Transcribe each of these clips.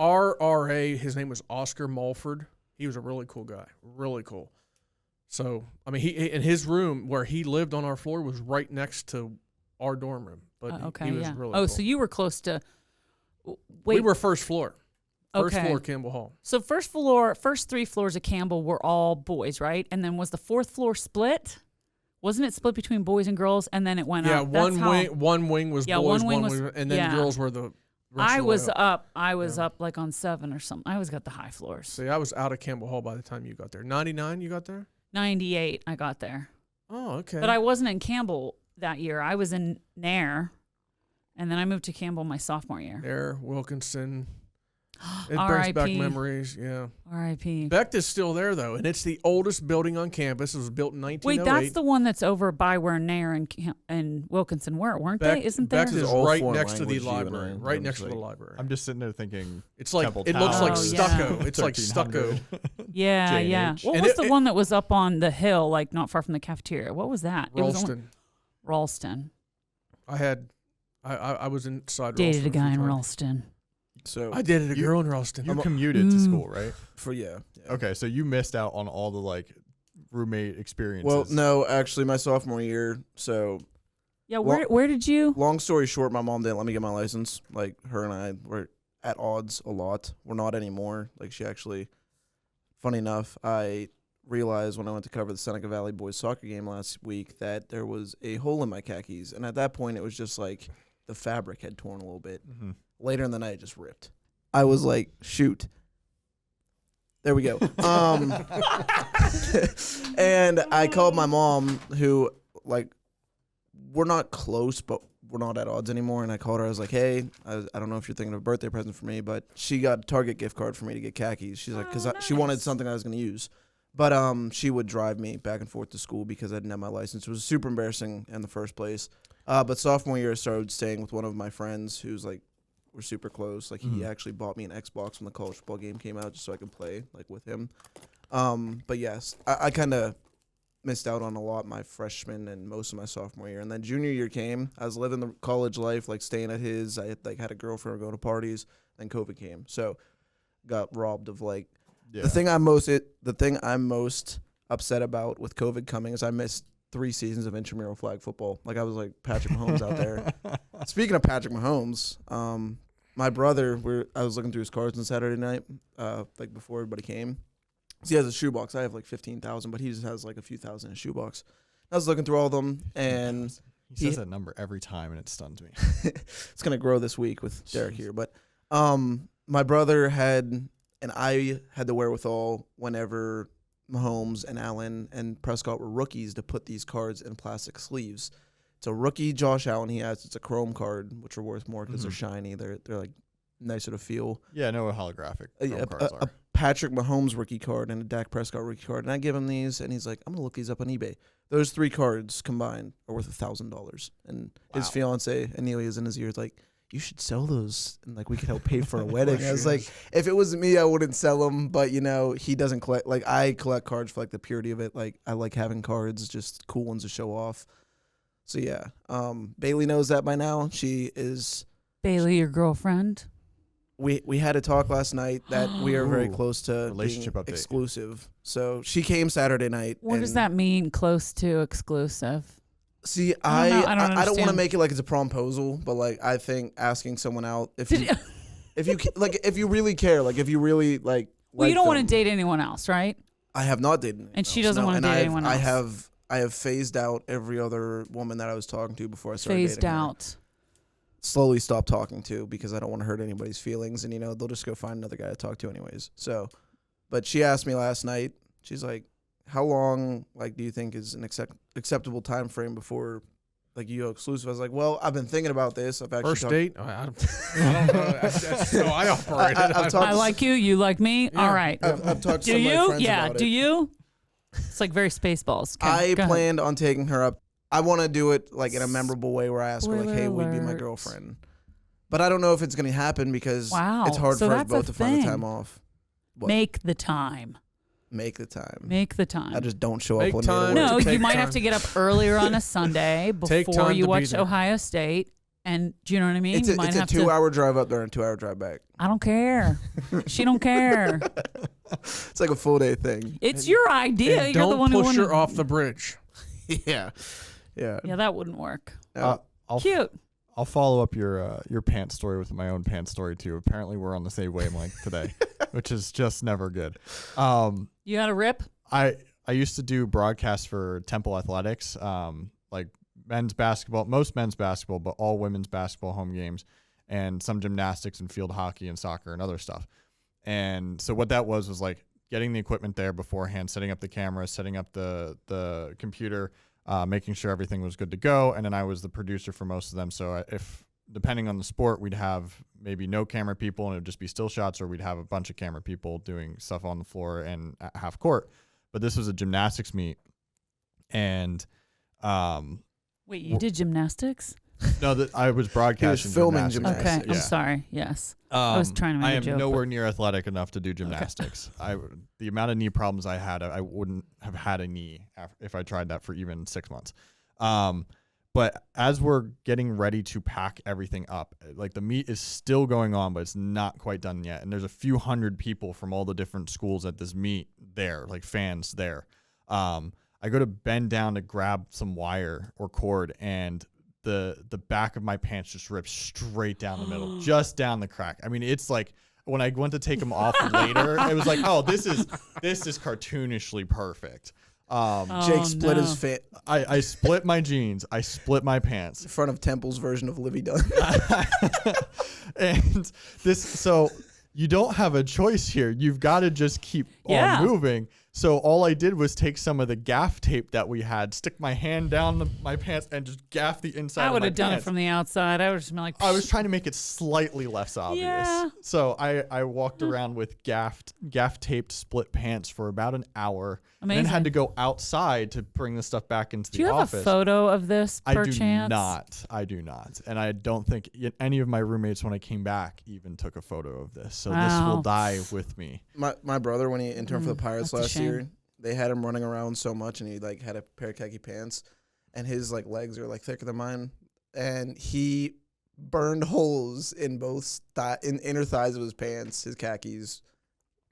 our RA, his name was Oscar Mulford. He was a really cool guy, really cool. So, I mean, he in his room where he lived on our floor was right next to our dorm room. But he was really cool. So you were close to. We were first floor. First Okay. floor Campbell Hall. So first 3 floors of Campbell were all boys, right? And then was the 4th floor split? Wasn't it split between boys and girls? And then it went up. One wing was boys, one wing was, and then girls were the. I was up like on 7 or something. I always got the high floors. See, I was out of Campbell Hall by the time you got there. 99, you got there? 98, I got there. Oh, okay. But I wasn't in Campbell that year. I was in Nair, and then I moved to Campbell my sophomore year. Nair, Wilkinson. It brings back memories, yeah. R.I.P. Becht is still there, though, and it's the oldest building on campus. It was built in 1908. Wait, that's the one that's over by where Nair and Wilkinson were, weren't they? Isn't there? Becht is right next to the library. Right next to the library. I'm just sitting there thinking, it's like it looks like stucco. Yeah. It's like stucco. Yeah. What was the one that was up on the hill, like not far from the cafeteria? What was that? Ralston. I was inside. Dated Ralston a guy in Ralston. So I dated a girl in Ralston. You commuted to school, right? Yeah. Okay, so you missed out on all the like roommate experiences. Well, no, actually, my sophomore year. So yeah, where did you? Long story short, my mom didn't let me get my license. Like her and I were at odds a lot. We're not anymore. Like she actually. Funny enough, I realized when I went to cover the Seneca Valley boys soccer game last week that there was a hole in my khakis, and at that point, it was just like the fabric had torn a little bit. Mm-hmm. Later in the night, it just ripped. I was like, shoot. There we go. And I called my mom, who, like, we're not close, but we're not at odds anymore. And I called her. I was like, hey, I don't know if you're thinking of a birthday present for me, but she got a Target gift card for me to get khakis. She's like, because she wanted something I was going to use. But she would drive me back and forth to school because I didn't have my license. It was super embarrassing in the first place. But sophomore year, I started staying with one of my friends who's like, we're super close. Like he actually bought me an Xbox when the college football game came out just so I could play like with him. But yes, I kind of missed out on a lot my freshman and most of my sophomore year. And then junior year came. I was living the college life, like staying at his. I had a girlfriend, going to parties. Then COVID came, so got robbed of like the thing I'm most upset about with COVID coming is I missed 3 seasons of intramural flag football. Like I was like Patrick Mahomes out there. Speaking of Patrick Mahomes, my brother, I was looking through his cards on Saturday night, like before everybody came. So he has a shoebox. I have like 15,000, but he just has like a few thousand in a shoebox. I was looking through all of them, and he says that number every time, and it stuns me. It's gonna grow this week with Derek here, but my brother and I had the wherewithal whenever Mahomes and Allen and Prescott were rookies to put these cards in plastic sleeves. It's a rookie Josh Allen he has. It's a chrome card, which are worth more because they're shiny. They're like nicer to feel. Yeah, no holographic cards are. A Patrick Mahomes rookie card and a Dak Prescott rookie card. And I give him these, and he's like, I'm going to look these up on eBay. Those 3 cards combined are worth $1,000. And his fiance, Anelia, is in his ears like, you should sell those, and like we could help pay for a wedding. I was like, if it was me, I wouldn't sell them. But you know, he doesn't collect. Like I collect cards for like the purity of it. Like I like having cards, just cool ones to show off. So yeah, Bailey knows that by now. She is Bailey, your girlfriend. We had a talk last night that we are very close to relationship being update. Exclusive. So she came Saturday night. What does that mean? Close to exclusive. See, I don't want to make it like it's a promposal, but like I think asking someone out if you if you really care, like if you really like. Well, you don't want to date anyone else, right? I have not dated anyone and she doesn't want to date anyone else. I have phased out every other woman that I was talking to before I started dating her. Slowly stopped talking to because I don't want to hurt anybody's feelings, and you know they'll just go find another guy to talk to anyways. So, but she asked me last night. She's like, how long, like, do you think is an acceptable time frame before, like, you go exclusive? I was like, well, I've been thinking about this. I've actually first date. I don't know. That's how I operate. I like you. You like me. Yeah. All right. I've talked to some of my friends about it. Do you? It's like very Spaceballs. I planned on taking her up. I want to do it like in a memorable way where I ask her, like, hey, will you be my girlfriend? But I don't know if it's going to happen because it's hard for us both to find the time off. What? Make the time. Make the time. Make the time. I just don't show up when No, you might have to get up earlier on a Sunday before you watch Ohio State. And do you know what I mean? It's you a might have 2-hour drive up there and a 2-hour drive back. I don't care. She don't care. It's like a full day thing. It's your idea. And You're the one who don't push her wanted. off the bridge. Yeah. Yeah. Yeah, that wouldn't work. Cute. I'll follow up your pants story with my own pants story too. Apparently, we're on the same wavelength today, which is just never good. You got a rip? I used to do broadcasts for Temple Athletics, like men's basketball, most men's basketball, but all women's basketball home games, and some gymnastics and field hockey and soccer and other stuff. And so what that was like getting the equipment there beforehand, setting up the camera, setting up the computer, making sure everything was good to go. And then I was the producer for most of them. So if depending on the sport, we'd have maybe no camera people and it would just be still shots, or we'd have a bunch of camera people doing stuff on the floor and at half court. But this was a gymnastics meet. And wait, you did gymnastics? no, that I was broadcasting. He was filming gymnastics. Okay, Yeah. I'm sorry. Yes. I was trying to make I a am joke. nowhere near athletic enough to do gymnastics. The amount of knee problems I had, I wouldn't have had a knee if I tried that for even 6 months. But as we're getting ready to pack everything up, like the meet is still going on, but it's not quite done yet. And there's a few hundred people from all the different schools at this meet there, like fans there. I go to bend down to grab some wire or cord, and the back of my pants just rips straight down the middle, just down the crack. I mean, it's like when I went to take them off later, it was like, oh, this is cartoonishly perfect. Jake split his fit I split my jeans. I split my pants. in front of Temple's version of Livy Dunn. And so you don't have a choice here. You've got to just keep on moving. So all I did was take some of the gaff tape that we had, stick my hand down my pants, and just gaff the inside of my I would have done it pants. from the outside. I would have just been like, I was trying to make it slightly less obvious. Yeah. So I walked around with gaff taped split pants for about an hour. Amazing. And then had to go outside to bring the stuff back into do the you have office. a photo of this, I do perchance? not. I do not. And I don't think any of my roommates when I came back even took a photo of this. So this will die with me. My brother, when he interned for the Pirates that's a last shame. year, they had him running around so much, and he like had a pair of khaki pants, and his like legs are like thicker than mine, and he burned holes in both inner thighs of his pants, his khakis,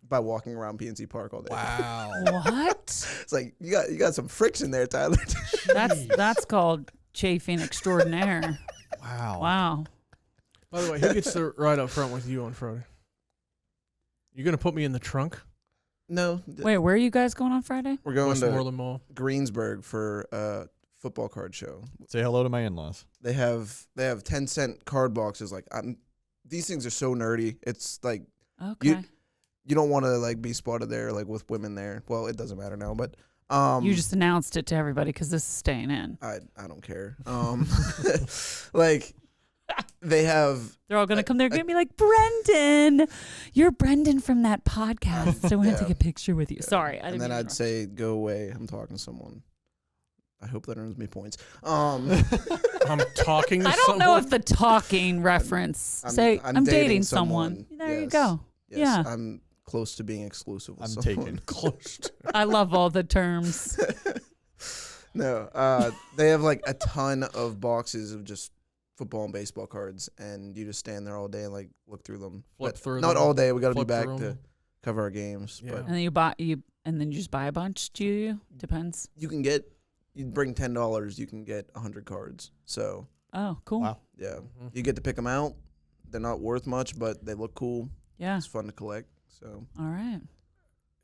by walking around PNC Park all day. Wow. What? It's like you got some friction there, Tyler. That's called chafing extraordinaire. Wow. Wow. By the way, who gets to ride up front with you on Friday? You gonna put me in the trunk? No. Wait, where are you guys going on Friday? We're going to Westmoreland Mall. Greensburg for a football card show. Say hello to my in-laws. They have 10-cent card boxes. Like these things are so nerdy. It's like Okay. you don't want to like be spotted there like with women there. Well, it doesn't matter now, but You just announced it to everybody because this is staying in. I don't care. Like they're all going to come there and be like, Brendan, you're Brendan from that podcast. I want to take a picture with you. Sorry. and then I'd say, go away. I'm talking to someone. I hope that earns me points. I'm talking to I don't someone. know if the talking reference. I'm dating someone. There you go. Yes, Yeah. I'm close to being exclusive with I'm someone. taken. Close to. I love all the terms. No, they have like a ton of boxes of just football and baseball cards, and you just stand there all day and like look through them. Flip But through not them, all day. We got to be flip back through to them. cover our games. Yeah. But And then you just buy a bunch, do you? Depends. you bring $10, you can get 100 cards. So Oh, cool. Wow. yeah, Mhm. you get to pick them out. They're not worth much, but they look cool. Yeah. It's fun to collect. So All right.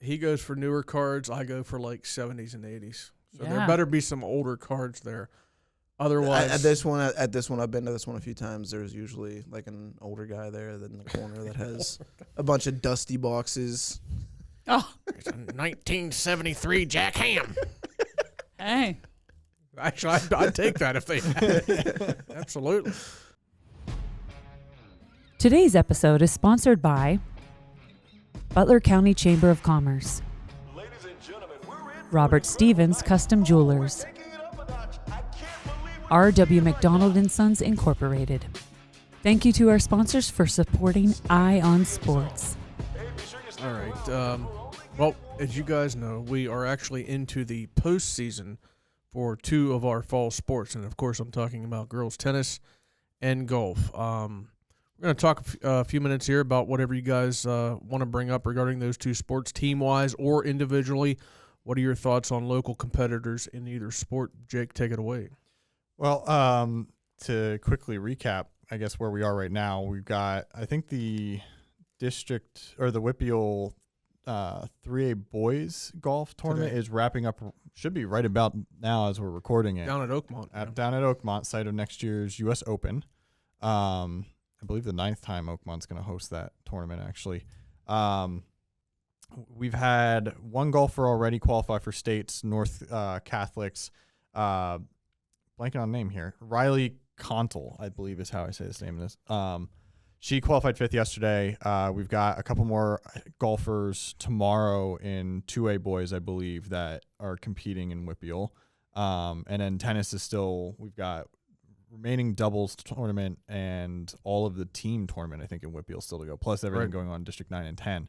He goes for newer cards. I go for like 70s and 80s. So Yeah. there better be some older cards there. Otherwise, at this one, I've been to this one a few times. There's usually like an older guy there in the corner that has a bunch of dusty boxes. Oh, there's a 1973 Jack Ham. hey. Actually, I'd take that if they had it. Absolutely. Today's episode is sponsored by Butler County Chamber of Commerce, Robert Stevens Custom Jewelers, R.W. McDonald & Sons Incorporated. Thank you to our sponsors for supporting Eye on Sports. All right. Well, as you guys know, we are actually into the postseason for two of our fall sports. And, of course, I'm talking about girls tennis and golf. We're going to talk a few minutes here about whatever you guys want to bring up regarding those two sports, team-wise or individually. What are your thoughts on local competitors in either sport? Jake, take it away. Well, to quickly recap, I guess where we are right now, we've got, I think the district or the WPIAL 3A boys golf tournament is wrapping up, should be right about now as we're recording it. Down at Oakmont. Down at Oakmont, site of next year's U.S. Open. I believe the 9th time Oakmont's going to host that tournament, actually. We've had one golfer already qualify for states, North Catholics. Blanking on name here. Riley Contle, I believe is how I say this name. She qualified 5th yesterday. We've got a couple more golfers tomorrow in 2A boys, I believe, that are competing in WPIAL. And then tennis is still, we've got remaining doubles tournament and all of the team tournament, I think, in WPIAL still to go, plus everything going on in District 9 and 10.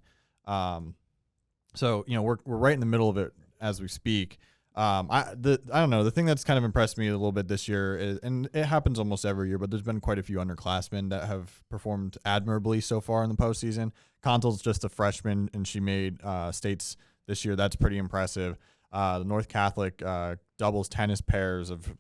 So, we're right in the middle of it as we speak. I don't know. The thing that's kind of impressed me a little bit this year is, and it happens almost every year, but there's been quite a few underclassmen that have performed admirably so far in the postseason. Contle's just a freshman, and she made states this year. That's pretty impressive. The North Catholic doubles tennis pairs of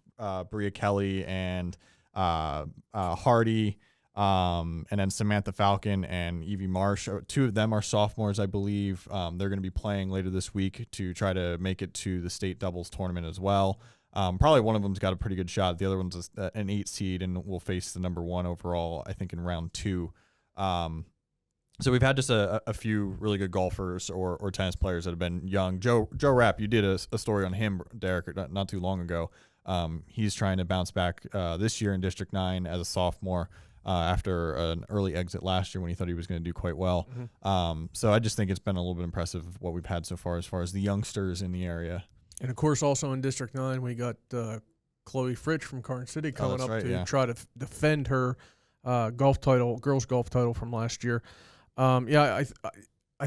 Bria Kelly and Hardy, and then Samantha Falcon and Evie Marsh. 2 of them are sophomores, I believe. They're going to be playing later this week to try to make it to the state doubles tournament as well. Probably one of them's got a pretty good shot. The other one's an 8 seed and will face the number 1 overall, I think, in round 2. So we've had just a few really good golfers or tennis players that have been young. Joe Rapp, you did a story on him, Derek, not too long ago. He's trying to bounce back this year in District 9 as a sophomore after an early exit last year when he thought he was going to do quite well. Mm-hmm. So I just think it's been a little bit impressive what we've had so far as the youngsters in the area. And, of course, also in District 9, we got Chloe Fritsch from Carson City coming up to try to defend her golf title, girls golf title from last year. I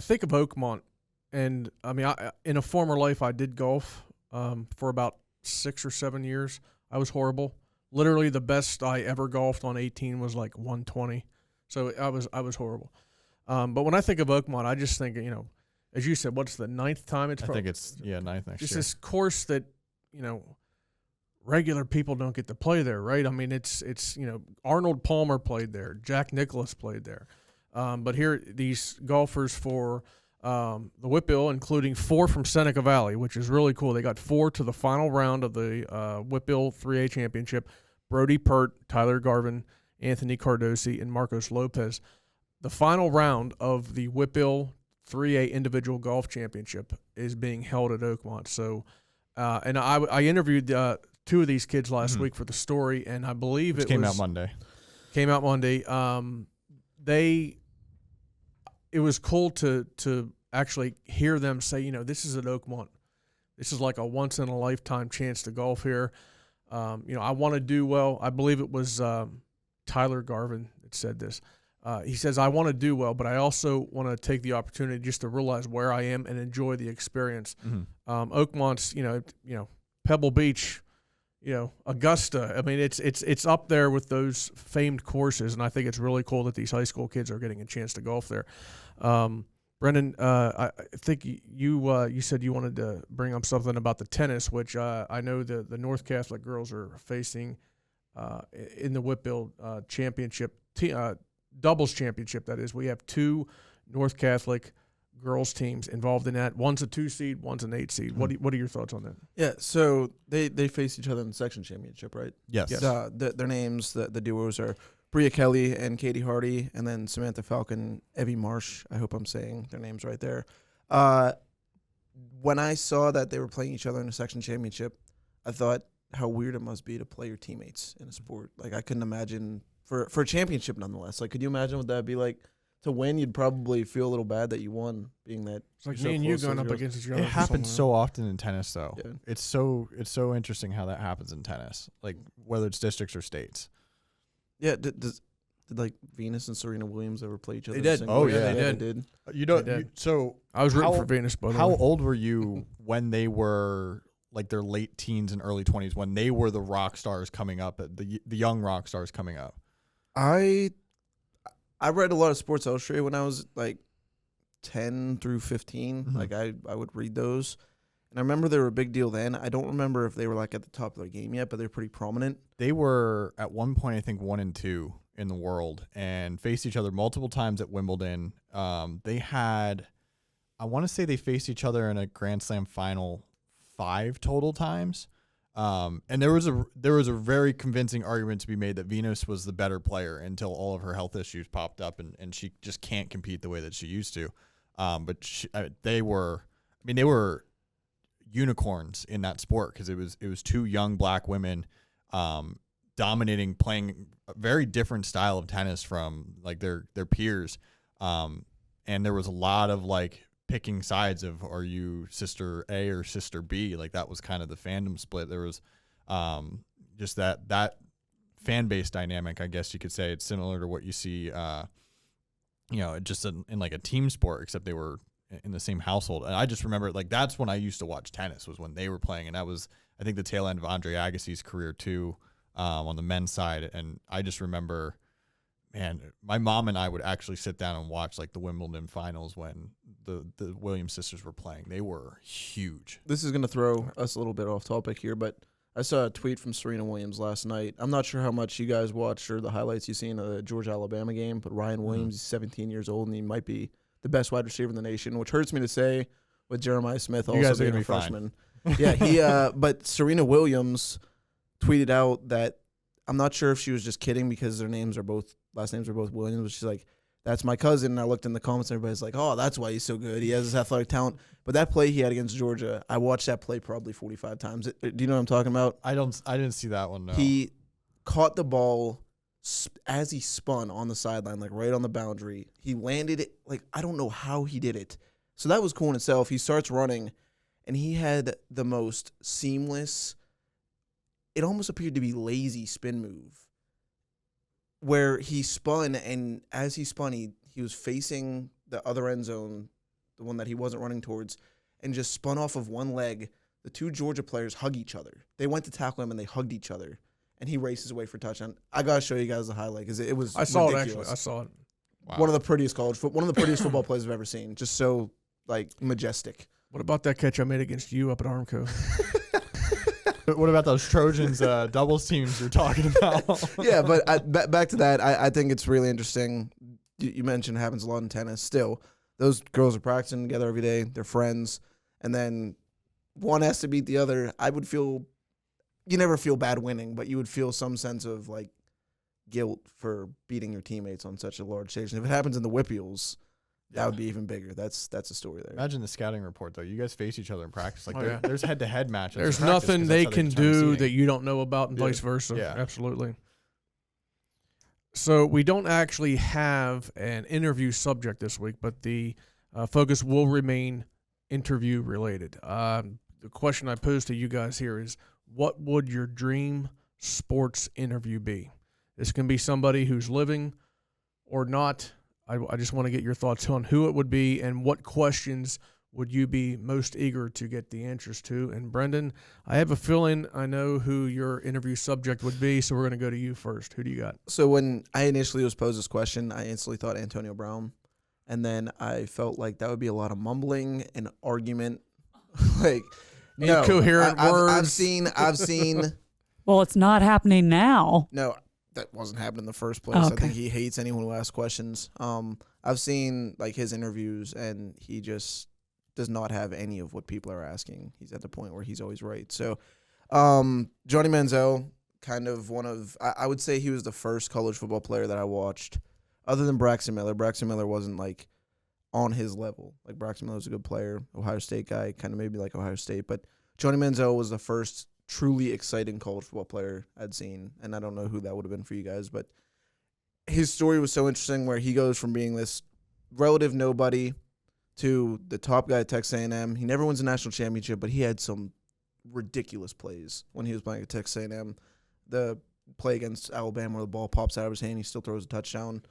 think of Oakmont, and, I mean, in a former life I did golf for about 6 or 7 years. I was horrible. Literally the best I ever golfed on 18 was like 120. So I was horrible. But when I think of Oakmont, I just think, as you said, what's the 9th time it's I think it's 9th next just year. This course that, regular people don't get to play there, right? I mean, it's Arnold Palmer played there. Jack Nicklaus played there. But here, these golfers for the WPIAL, including 4 from Seneca Valley, which is really cool. They got 4 to the final round of the WPIAL 3A championship. Brody Pert, Tyler Garvin, Anthony Cardosi, and Marcos Lopez. The final round of the WPIAL 3A individual golf championship is being held at Oakmont. So, and I interviewed 2 of these kids last week for the story, and I believe it came out Monday. It was cool to actually hear them say, this is at Oakmont. This is like a once-in-a-lifetime chance to golf here. I want to do well. I believe it was Tyler Garvin that said this. He says, I want to do well, but I also want to take the opportunity just to realize where I am and enjoy the experience. Mm-hmm. Oakmont's, Pebble Beach, Augusta. I mean, it's up there with those famed courses, and I think it's really cool that these high school kids are getting a chance to golf there. Brendan, I think you said you wanted to bring up something about the tennis, which I know the North Catholic girls are facing in the WPIAL championship, doubles championship, that is. We have 2 North Catholic girls teams involved in that. One's a 2 seed, one's an 8 seed. What are your thoughts on that? Yeah, so they face each other in the section championship, right? Yes. Their names, the duos are Bria Kelly and Katie Hardy, and then Samantha Falcon, Evie Marsh. I hope I'm saying their names right there. When I saw that they were playing each other in a section championship, I thought how weird it must be to play your teammates in a sport. Like, I couldn't imagine for a championship nonetheless. Like, could you imagine what that'd be like? To win, you'd probably feel a little bad that you won, being that it's like me and you going up against each other. It happens so often in tennis, though. Yeah. It's so interesting how that happens in tennis, like whether it's districts or states. Yeah, did like Venus and Serena Williams ever play each other? They did. Oh yeah, they did. So I was rooting for Venus, by the way. How old were you when they were like their late teens and early 20s, when they were the rock stars coming up, the young rock stars coming up? I read a lot of Sports Illustrated when I was like 10 through 15. Mm-hmm. Like I would read those. And I remember they were a big deal then. I don't remember if they were like at the top of their game yet, but they're pretty prominent. They were at one point, I think, 1 and 2 in the world and faced each other multiple times at Wimbledon. They had, I want to say they faced each other in a Grand Slam final 5 total times. And there was a very convincing argument to be made that Venus was the better player until all of her health issues popped up and she just can't compete the way that she used to. But they were unicorns in that sport because it was 2 young black women dominating, playing a very different style of tennis from like their peers. And there was a lot of like picking sides of, are you sister A or sister B? Like that was kind of the fandom split. There was just that fan base dynamic, I guess you could say. It's similar to what you see, just in like a team sport, except they were in the same household. And I just remember like that's when I used to watch tennis, was when they were playing. And that was, I think, the tail end of Andre Agassi's career too, on the men's side. And I just remember, man, my mom and I would actually sit down and watch like the Wimbledon finals when the Williams sisters were playing. They were huge. This is going to throw us a little bit off topic here, but I saw a tweet from Serena Williams last night. I'm not sure how much you guys watched or the highlights you've seen of the Georgia-Alabama game, but Ryan Williams is 17 years old, and he might be the best wide receiver in the nation, which hurts me to say with Jeremiah Smith also being a freshman. Yeah, but Serena Williams tweeted out that, I'm not sure if she was just kidding because last names are both Williams, but she's like, that's my cousin. And I looked in the comments and everybody's like, oh, that's why he's so good. He has this athletic talent. But that play he had against Georgia, I watched that play probably 45 times. Do you know what I'm talking about? I didn't see that one, no. He caught the ball as he spun on the sideline, like right on the boundary. He landed it, like, I don't know how he did it. So that was cool in itself. He starts running, and he had the most seamless, it almost appeared to be lazy spin move, where he spun, and as he spun, he was facing the other end zone, the one that he wasn't running towards, and just spun off of one leg. The 2 Georgia players hug each other. They went to tackle him, and they hugged each other, and he races away for a touchdown. I got to show you guys the highlight because it was ridiculous. Actually. I saw it. Wow. One of the prettiest football plays I've ever seen. Just so, like, majestic. What about that catch I made against you up at Armco? What about those Trojans doubles teams you're talking about? Yeah, but back to that, I think it's really interesting. You mentioned it happens a lot in tennis. Still, those girls are practicing together every day. They're friends. And then one has to beat the other. You never feel bad winning, but you would feel some sense of, like, guilt for beating your teammates on such a large stage. And if it happens in the WPIALs, that would be even bigger. That's a story there. Imagine the scouting report, though. You guys face each other in practice. Like, there's head-to-head matches. There's nothing they can do that you don't know about, and vice versa. Yeah. Absolutely. So we don't actually have an interview subject this week, but the focus will remain interview-related. The question I pose to you guys here is, what would your dream sports interview be? This can be somebody who's living or not. I just want to get your thoughts on who it would be and what questions would you be most eager to get the answers to. And Brendan, I have a feeling I know who your interview subject would be, so we're going to go to you first. Who do you got? So when I initially was posed this question, I instantly thought Antonio Brown. And then I felt like that would be a lot of mumbling and argument. Like, no. Incoherent words. I've seen. Well, it's not happening now. No, that wasn't happening in the first place. Okay. I think he hates anyone who asks questions. I've seen like his interviews, and he just does not have any of what people are asking. He's at the point where he's always right. So, Johnny Manziel, kind of I would say he was the first college football player that I watched, other than Braxton Miller. Braxton Miller wasn't like on his level. Like, Braxton Miller was a good player, Ohio State guy, kind of maybe like Ohio State, but Johnny Manziel was the first truly exciting college football player I'd seen, and I don't know who that would have been for you guys, but his story was so interesting where he goes from being this relative nobody to the top guy at Texas A&M. He never wins a national championship, but he had some ridiculous plays when he was playing at Texas A&M. The play against Alabama where the ball pops out of his hand, he still throws a touchdown,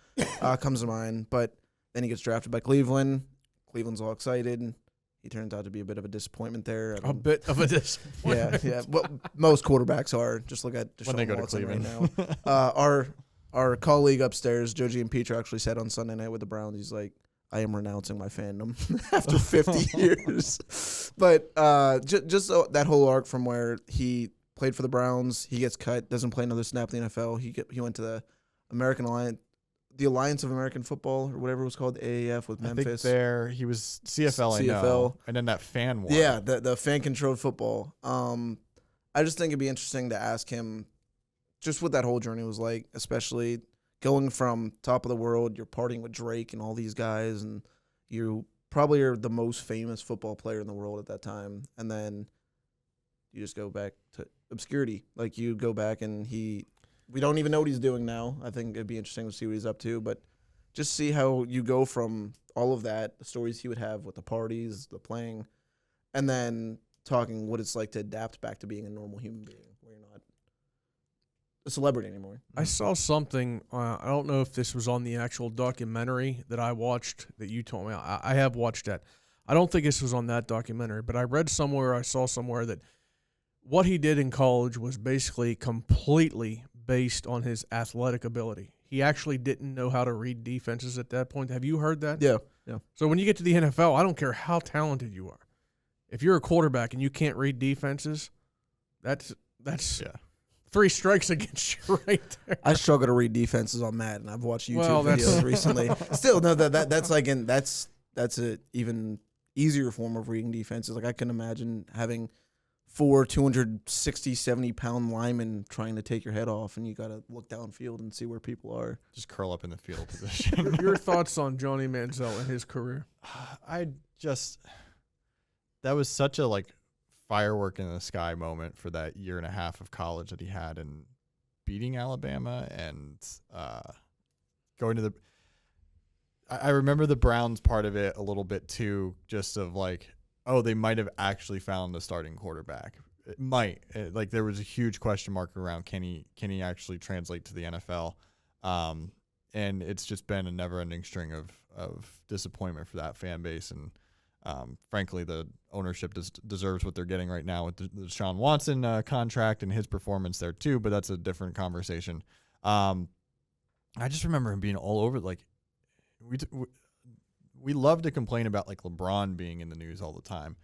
comes to mind, but then he gets drafted by Cleveland. Cleveland's all excited. He turns out to be a bit of a disappointment there. A bit of a disappointment. Yeah. Well, most quarterbacks are. Just look at Deshaun when they go Watson to Cleveland right now. our colleague upstairs, Joji and Peter, actually said on Sunday night with the Browns, he's like, I am renouncing my fandom after 50 years. But just that whole arc from where he played for the Browns, he gets cut, doesn't play another snap in the NFL. He went to the American Alliance, the Alliance of American Football, or whatever it was called, AAF with Memphis. I think he was CFL, I know. And then that fan one. Yeah, the fan-controlled football. I just think it'd be interesting to ask him just what that whole journey was like, especially going from top of the world, you're partying with Drake and all these guys, and you probably are the most famous football player in the world at that time, and then you just go back to obscurity. Like, you go back and we don't even know what he's doing now. I think it'd be interesting to see what he's up to, but just see how you go from all of that, the stories he would have with the parties, the playing, and then talking what it's like to adapt back to being a normal human being where you're not a celebrity anymore. I saw something, I don't know if this was on the actual documentary that I watched that you told me. I have watched that. I don't think this was on that documentary, but I read somewhere, I saw somewhere that what he did in college was basically completely based on his athletic ability. He actually didn't know how to read defenses at that point. Have you heard that? Yeah. So when you get to the NFL, I don't care how talented you are. If you're a quarterback and you can't read defenses, that's 3 strikes against you right there. I struggle to read defenses on Madden. I've watched YouTube videos recently. Still, no, that's a even easier form of reading defenses. Like, I can imagine having 4 260, 70-pound linemen trying to take your head off, and you got to look downfield and see where people are. Just curl up in the field position. Your thoughts on Johnny Manziel and his career? That was such a firework in the sky moment for that year and a half of college that he had, and beating Alabama and going to the. I remember the Browns part of it a little bit too, just of they might have actually found a starting quarterback. It might. There was a huge question mark around can he actually translate to the NFL, and it's just been a never-ending string of disappointment for that fan base. And frankly, the ownership deserves what they're getting right now with the Deshaun Watson contract and his performance there too, but that's a different conversation. I just remember him being all over. We love to complain about LeBron being in the news all the time,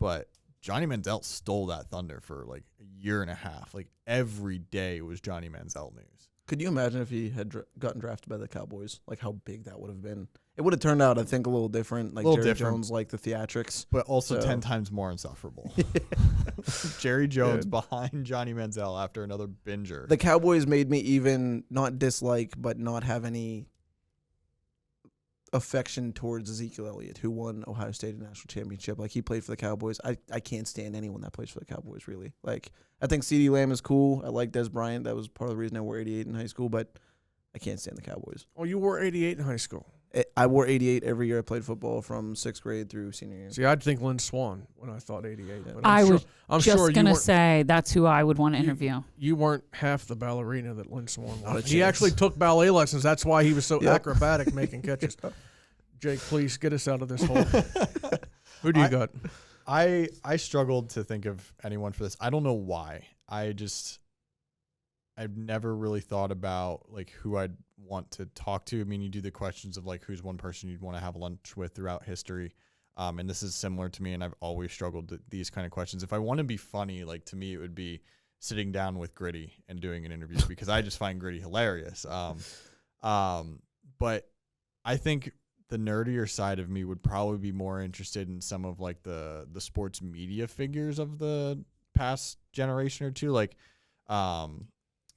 but Johnny Manziel stole that thunder for a year and a half. Every day was Johnny Manziel news. Could you imagine if he had gotten drafted by the Cowboys? How big that would have been. It would have turned out, I think, a little different. Jerry Jones, the theatrics. But also 10 times more insufferable. Jerry Jones behind Johnny Manziel after another binger. The Cowboys made me even not dislike, but not have any affection towards Ezekiel Elliott, who won Ohio State national championship. He played for the Cowboys. I can't stand anyone that plays for the Cowboys, really. I think CeeDee Lamb is cool. I like Des Bryant. That was part of the reason I wore 88 in high school, but I can't stand the Cowboys. Oh, you wore 88 in high school? I wore 88 every year I played football from 6th grade through senior year. See, I'd think Lynn Swann when I thought 88. Yeah. But I'm just going to say that's who I would want to interview. You weren't half the ballerina that Lynn Swann was. He actually took ballet lessons. That's why he was so acrobatic making catches. Jake, please get us out of this hole. Who do you got? I struggled to think of anyone for this. I don't know why. I've never really thought about who I'd want to talk to. I mean, you do the questions of who's one person you'd want to have lunch with throughout history. And this is similar to me, and I've always struggled with these kind of questions. If I want to be funny, to me, it would be sitting down with Gritty and doing an interview because I just find Gritty hilarious. But I think the nerdier side of me would probably be more interested in some of the sports media figures of the past generation or two,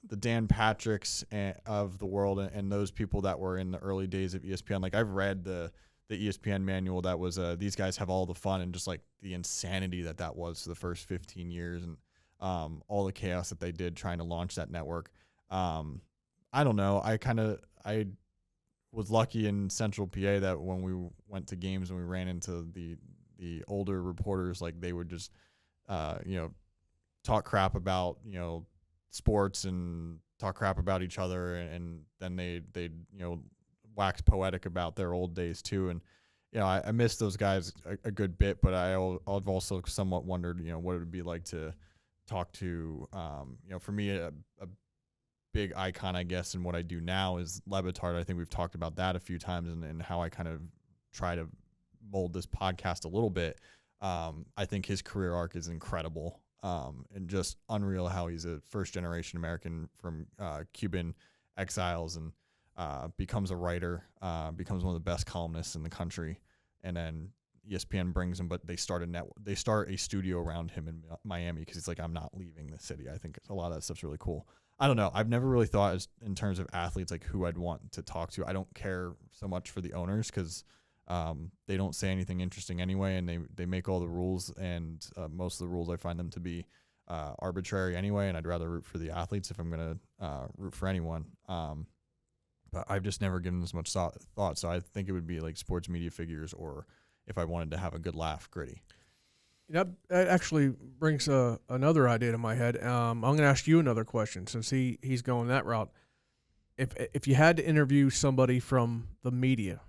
the Dan Patricks of the world and those people that were in the early days of ESPN. I've read the ESPN manual that was these guys have all the fun and just the insanity that was for the first 15 years and all the chaos that they did trying to launch that network. I don't know. I was lucky in Central PA that when we went to games and we ran into the older reporters, they would just talk crap about sports and talk crap about each other, and then they wax poetic about their old days too. And I miss those guys a good bit, but I've also somewhat wondered what it would be like to talk to for me a big icon, I guess, in what I do now is Le Batard. I think we've talked about that a few times and how I kind of try to mold this podcast a little bit. I think his career arc is incredible and just unreal how he's a first-generation American from Cuban exiles and becomes a writer, becomes one of the best columnists in the country, and then ESPN brings him, but they start a studio around him in Miami because he's like, I'm not leaving the city. I think a lot of that stuff's really cool. I don't know. I've never really thought in terms of athletes, like who I'd want to talk to. I don't care so much for the owners because they don't say anything interesting anyway, and they make all the rules, and most of the rules I find them to be arbitrary anyway, and I'd rather root for the athletes if I'm going to root for anyone. But I've just never given this much thought, so I think it would be like sports media figures, or if I wanted to have a good laugh, Gritty. That actually brings another idea to my head. I'm going to ask you another question since he's going that route. If you had to interview somebody from the media,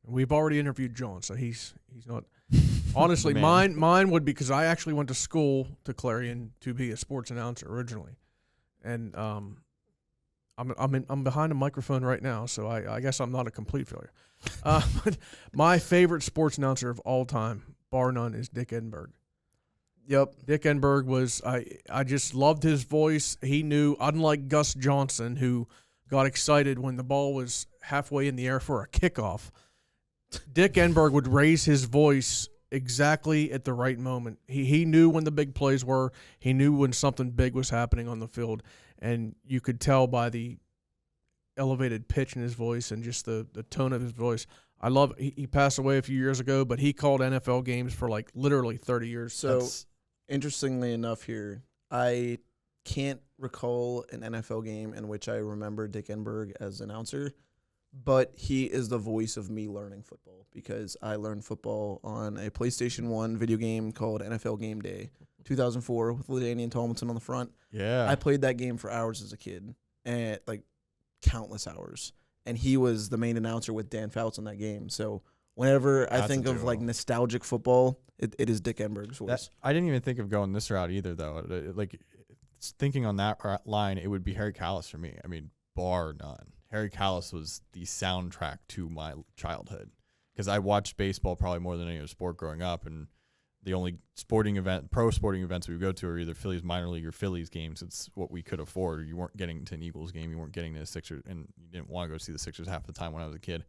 we've already interviewed John, so he's not. Honestly, mine would be, because I actually went to school to Clarion to be a sports announcer originally, and I'm behind a microphone right now, so I guess I'm not a complete failure. But my favorite sports announcer of all time, bar none, is Dick Enberg. Yep. Dick Enberg was, I just loved his voice. He knew, unlike Gus Johnson, who got excited when the ball was halfway in the air for a kickoff, Dick Enberg would raise his voice exactly at the right moment. He knew when the big plays were. He knew when something big was happening on the field, and you could tell by the elevated pitch in his voice and just the tone of his voice. I love. He passed away a few years ago, but he called NFL games for like literally 30 years. So, interestingly enough, here I can't recall an NFL game in which I remember Dick Enberg as announcer, but he is the voice of me learning football, because I learned football on a PlayStation 1 video game called NFL Game Day, 2004, with LaDainian Tomlinson on the front. Yeah, I played that game for hours as a kid, and like countless hours. And he was the main announcer with Dan Fouts on that game. So whenever I think of like nostalgic football, it is Dick Enberg's voice. I didn't even think of going this route either, though. Like thinking on that line, it would be Harry Kalas for me. I mean, bar none. Harry Kalas was the soundtrack to my childhood, because I watched baseball probably more than any other sport growing up, and the only pro sporting events we would go to are either Phillies minor league or Phillies games. It's what we could afford. You weren't getting to an Eagles game. You weren't getting to a Sixers, and you didn't want to go see the Sixers half the time when I was a kid.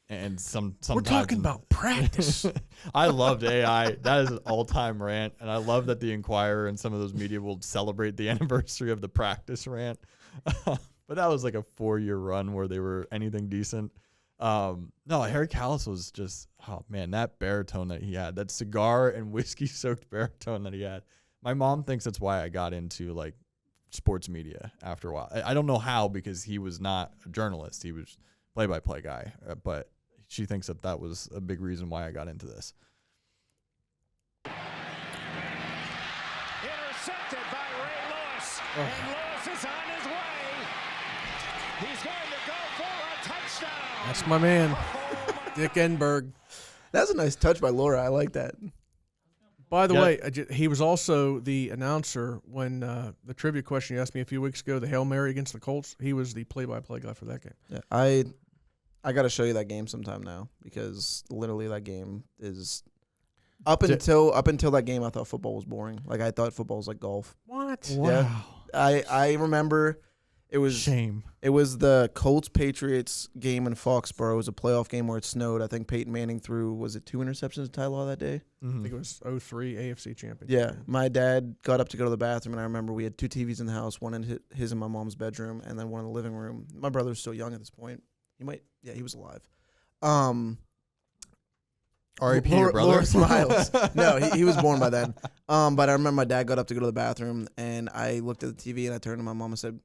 And sometimes we're talking about practice. I loved AI. That is an all-time rant, and I love that the Inquirer and some of those media will celebrate the anniversary of the practice rant. But that was like a 4-year run where they were anything decent. No, Harry Kalas was just, oh man, that baritone that he had, that cigar and whiskey soaked baritone that he had. My mom thinks that's why I got into like sports media after a while. I don't know how, because he was not a journalist. He was play-by-play guy, but she thinks that was a big reason why I got into this. Intercepted by Ray Lewis, and Lewis is on his way. He's going to go for a touchdown. That's my man, Dick Enberg. That's a nice touch by Laura. I like that. By the way, he was also the announcer when the trivia question you asked me a few weeks ago, the Hail Mary against the Colts. He was the play-by-play guy for that game. Yeah, I got to show you that game sometime now, because literally that game is up until that game I thought football was boring. Like I thought football was like golf. What? Wow. Yeah. I remember it was Shame. It was the Colts-Patriots game in Foxborough. It was a playoff game where it snowed. I think Peyton Manning threw, was it 2 interceptions to Ty Law that day? I think it was 03 AFC championship. Yeah. My dad got up to go to the bathroom, and I remember we had 2 TVs in the house, one in his and my mom's bedroom, and then one in the living room. My brother was still young at this point. He was alive. R.I.P. your brother. Laura smiles. No, he was born by then. But I remember my dad got up to go to the bathroom, and I looked at the TV, and I turned to my mom and said,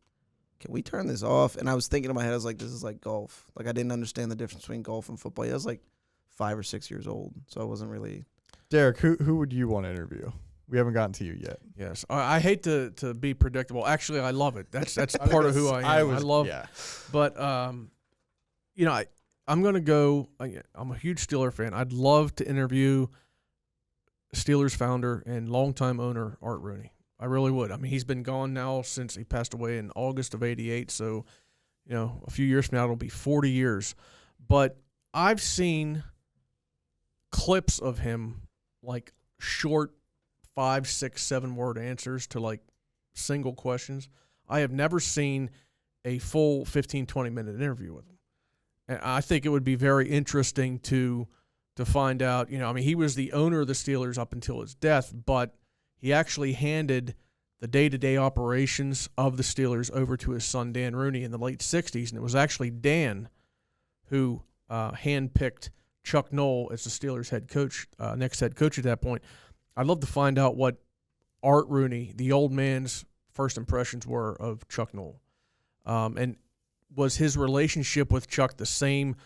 "Can we turn this off?" And I was thinking in my head, I was like, this is like golf. Like I didn't understand the difference between golf and football. I was like 5 or 6 years old, so I wasn't really. Derek, who would you want to interview? We haven't gotten to you yet. Yes, I hate to be predictable. Actually, I love it. That's part of who I am. I love. Yeah. But I'm gonna go. I'm a huge Steeler fan. I'd love to interview Steelers founder and longtime owner Art Rooney. I really would. I mean, he's been gone now since he passed away in August of '88. So, a few years from now, it'll be 40 years. But I've seen clips of him, like short 5, 6, 7-word answers to like single questions. I have never seen a full 15, 20-minute interview with him. And I think it would be very interesting to find out, he was the owner of the Steelers up until his death, but he actually handed the day-to-day operations of the Steelers over to his son Dan Rooney in the late 60s, and it was actually Dan who handpicked Chuck Noll as the Steelers head coach, next head coach at that point. I'd love to find out what Art Rooney, the old man's first impressions were of Chuck Noll. And was his relationship with Chuck the same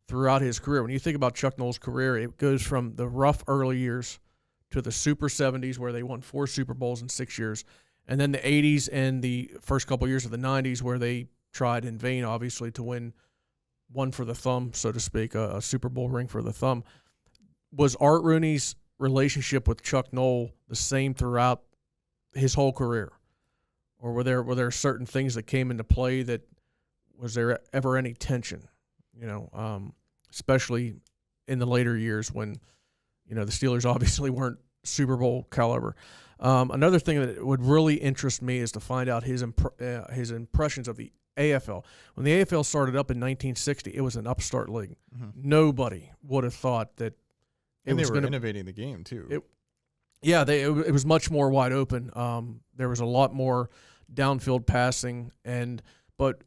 throughout his career? When you think about Chuck Noll's career, it goes from the rough early years to the Super 70s where they won 4 Super Bowls in 6 years, and then the 80s and the first couple of years of the 90s where they tried in vain, obviously, to win one for the thumb, so to speak, a Super Bowl ring for the thumb. Was Art Rooney's relationship with Chuck Noll the same throughout his whole career? Or were there certain things that came into play that was there ever any tension, especially in the later years when, the Steelers obviously weren't Super Bowl caliber. Another thing that would really interest me is to find out his impressions of the AFL. When the AFL started up in 1960, it was an upstart league. Mm-hmm. Nobody would have thought that they were innovating the game too. It was much more wide open. There was a lot more downfield passing, but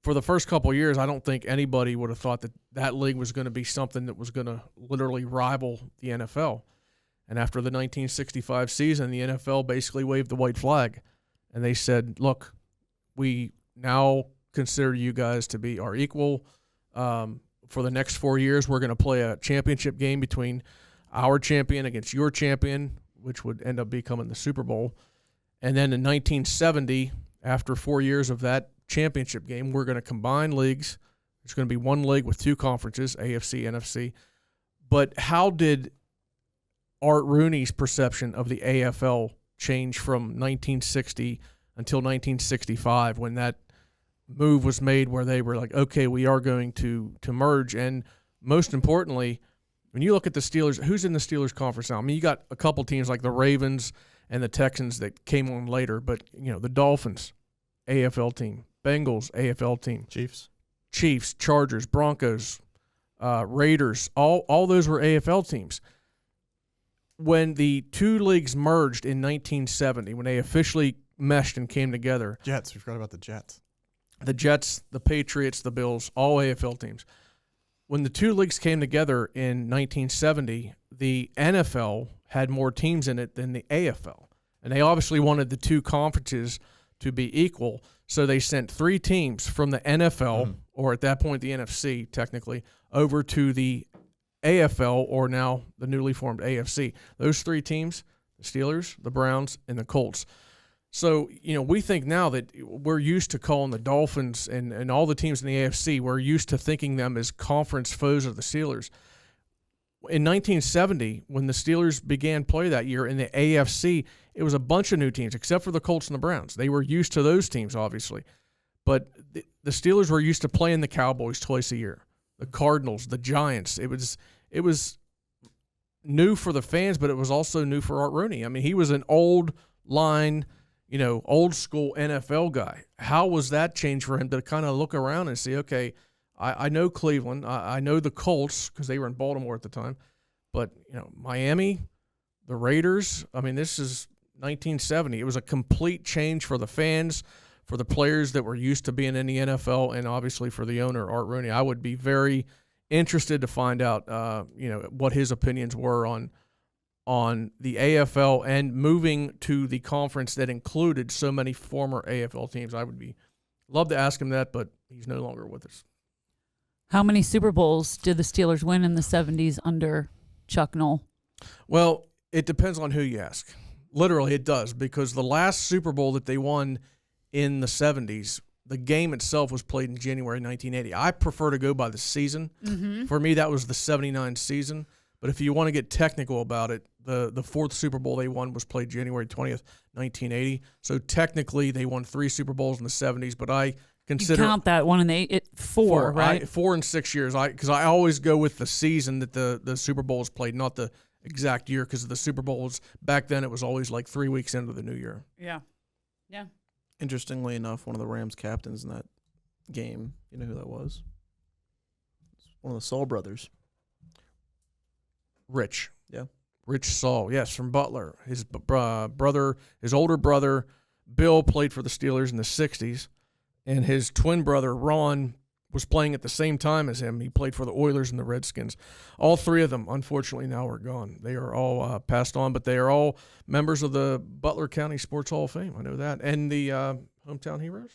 for the first couple of years, I don't think anybody would have thought that league was going to be something that was going to literally rival the NFL. And after the 1965 season, the NFL basically waved the white flag, and they said, "Look, we now consider you guys to be our equal. For the next 4 years, we're going to play a championship game between our champion against your champion, which would end up becoming the Super Bowl. And then in 1970, after 4 years of that championship game, we're going to combine leagues. There's going to be one league with 2 conferences, AFC, NFC. But how did Art Rooney's perception of the AFL change from 1960 until 1965 when that move was made where they were like, okay, we are going to merge? And most importantly, when you look at the Steelers, who's in the Steelers conference now? I mean, you got a couple teams like the Ravens and the Texans that came on later, but, the Dolphins, AFL team, Bengals, AFL team. Chiefs, Chargers, Broncos, Raiders, all those were AFL teams. When the 2 leagues merged in 1970, when they officially meshed and came together. Jets, we forgot about the Jets. The Jets, the Patriots, the Bills, all AFL teams. When the 2 leagues came together in 1970, the NFL had more teams in it than the AFL. And they obviously wanted the 2 conferences to be equal, so they sent 3 teams from the NFL, or at that point the NFC technically, over to the AFL, or now the newly formed AFC. Those 3 teams, the Steelers, the Browns, and the Colts. So, we think now that we're used to calling the Dolphins and all the teams in the AFC, we're used to thinking them as conference foes of the Steelers. In 1970, when the Steelers began play that year in the AFC, it was a bunch of new teams, except for the Colts and the Browns. They were used to those teams, obviously. But the Steelers were used to playing the Cowboys twice a year, the Cardinals, the Giants. It was new for the fans, but it was also new for Art Rooney. I mean, he was an old line, old school NFL guy. How was that change for him to kind of look around and see, okay, I know Cleveland, I know the Colts because they were in Baltimore at the time, but Miami, the Raiders. I mean, this is 1970. It was a complete change for the fans, for the players that were used to being in the NFL, and obviously for the owner, Art Rooney. I would be very interested to find out, what his opinions were on the AFL and moving to the conference that included so many former AFL teams. I would love to ask him that, but he's no longer with us. How many Super Bowls did the Steelers win in the 70s under Chuck Noll? Well, it depends on who you ask. Literally, it does, because the last Super Bowl that they won in the 70s, the game itself was played in January 1980. I prefer to go by the season. Mm-hmm. For me, that was the 79 season. But if you want to get technical about it, The fourth Super Bowl they won was played January 20th, 1980. So technically they won 3 Super Bowls in the 70s, but I consider you count that one in the 4, right? 4 and 6 years. Because I always go with the season that the Super Bowl was played, not the exact year, because the Super Bowls back then it was always like 3 weeks into the new year. Yeah. Interestingly enough, one of the Rams captains in that game, you know who that was? It's one of the Saul brothers. Rich. Yeah. Rich Saul, yes, from Butler. His brother, his older brother, Bill, played for the Steelers in the 60s, and his twin brother, Ron, was playing at the same time as him. He played for the Oilers and the Redskins. All 3 of them, unfortunately, now are gone. They are all passed on, but they are all members of the Butler County Sports Hall of Fame. I know that. And the Hometown Heroes?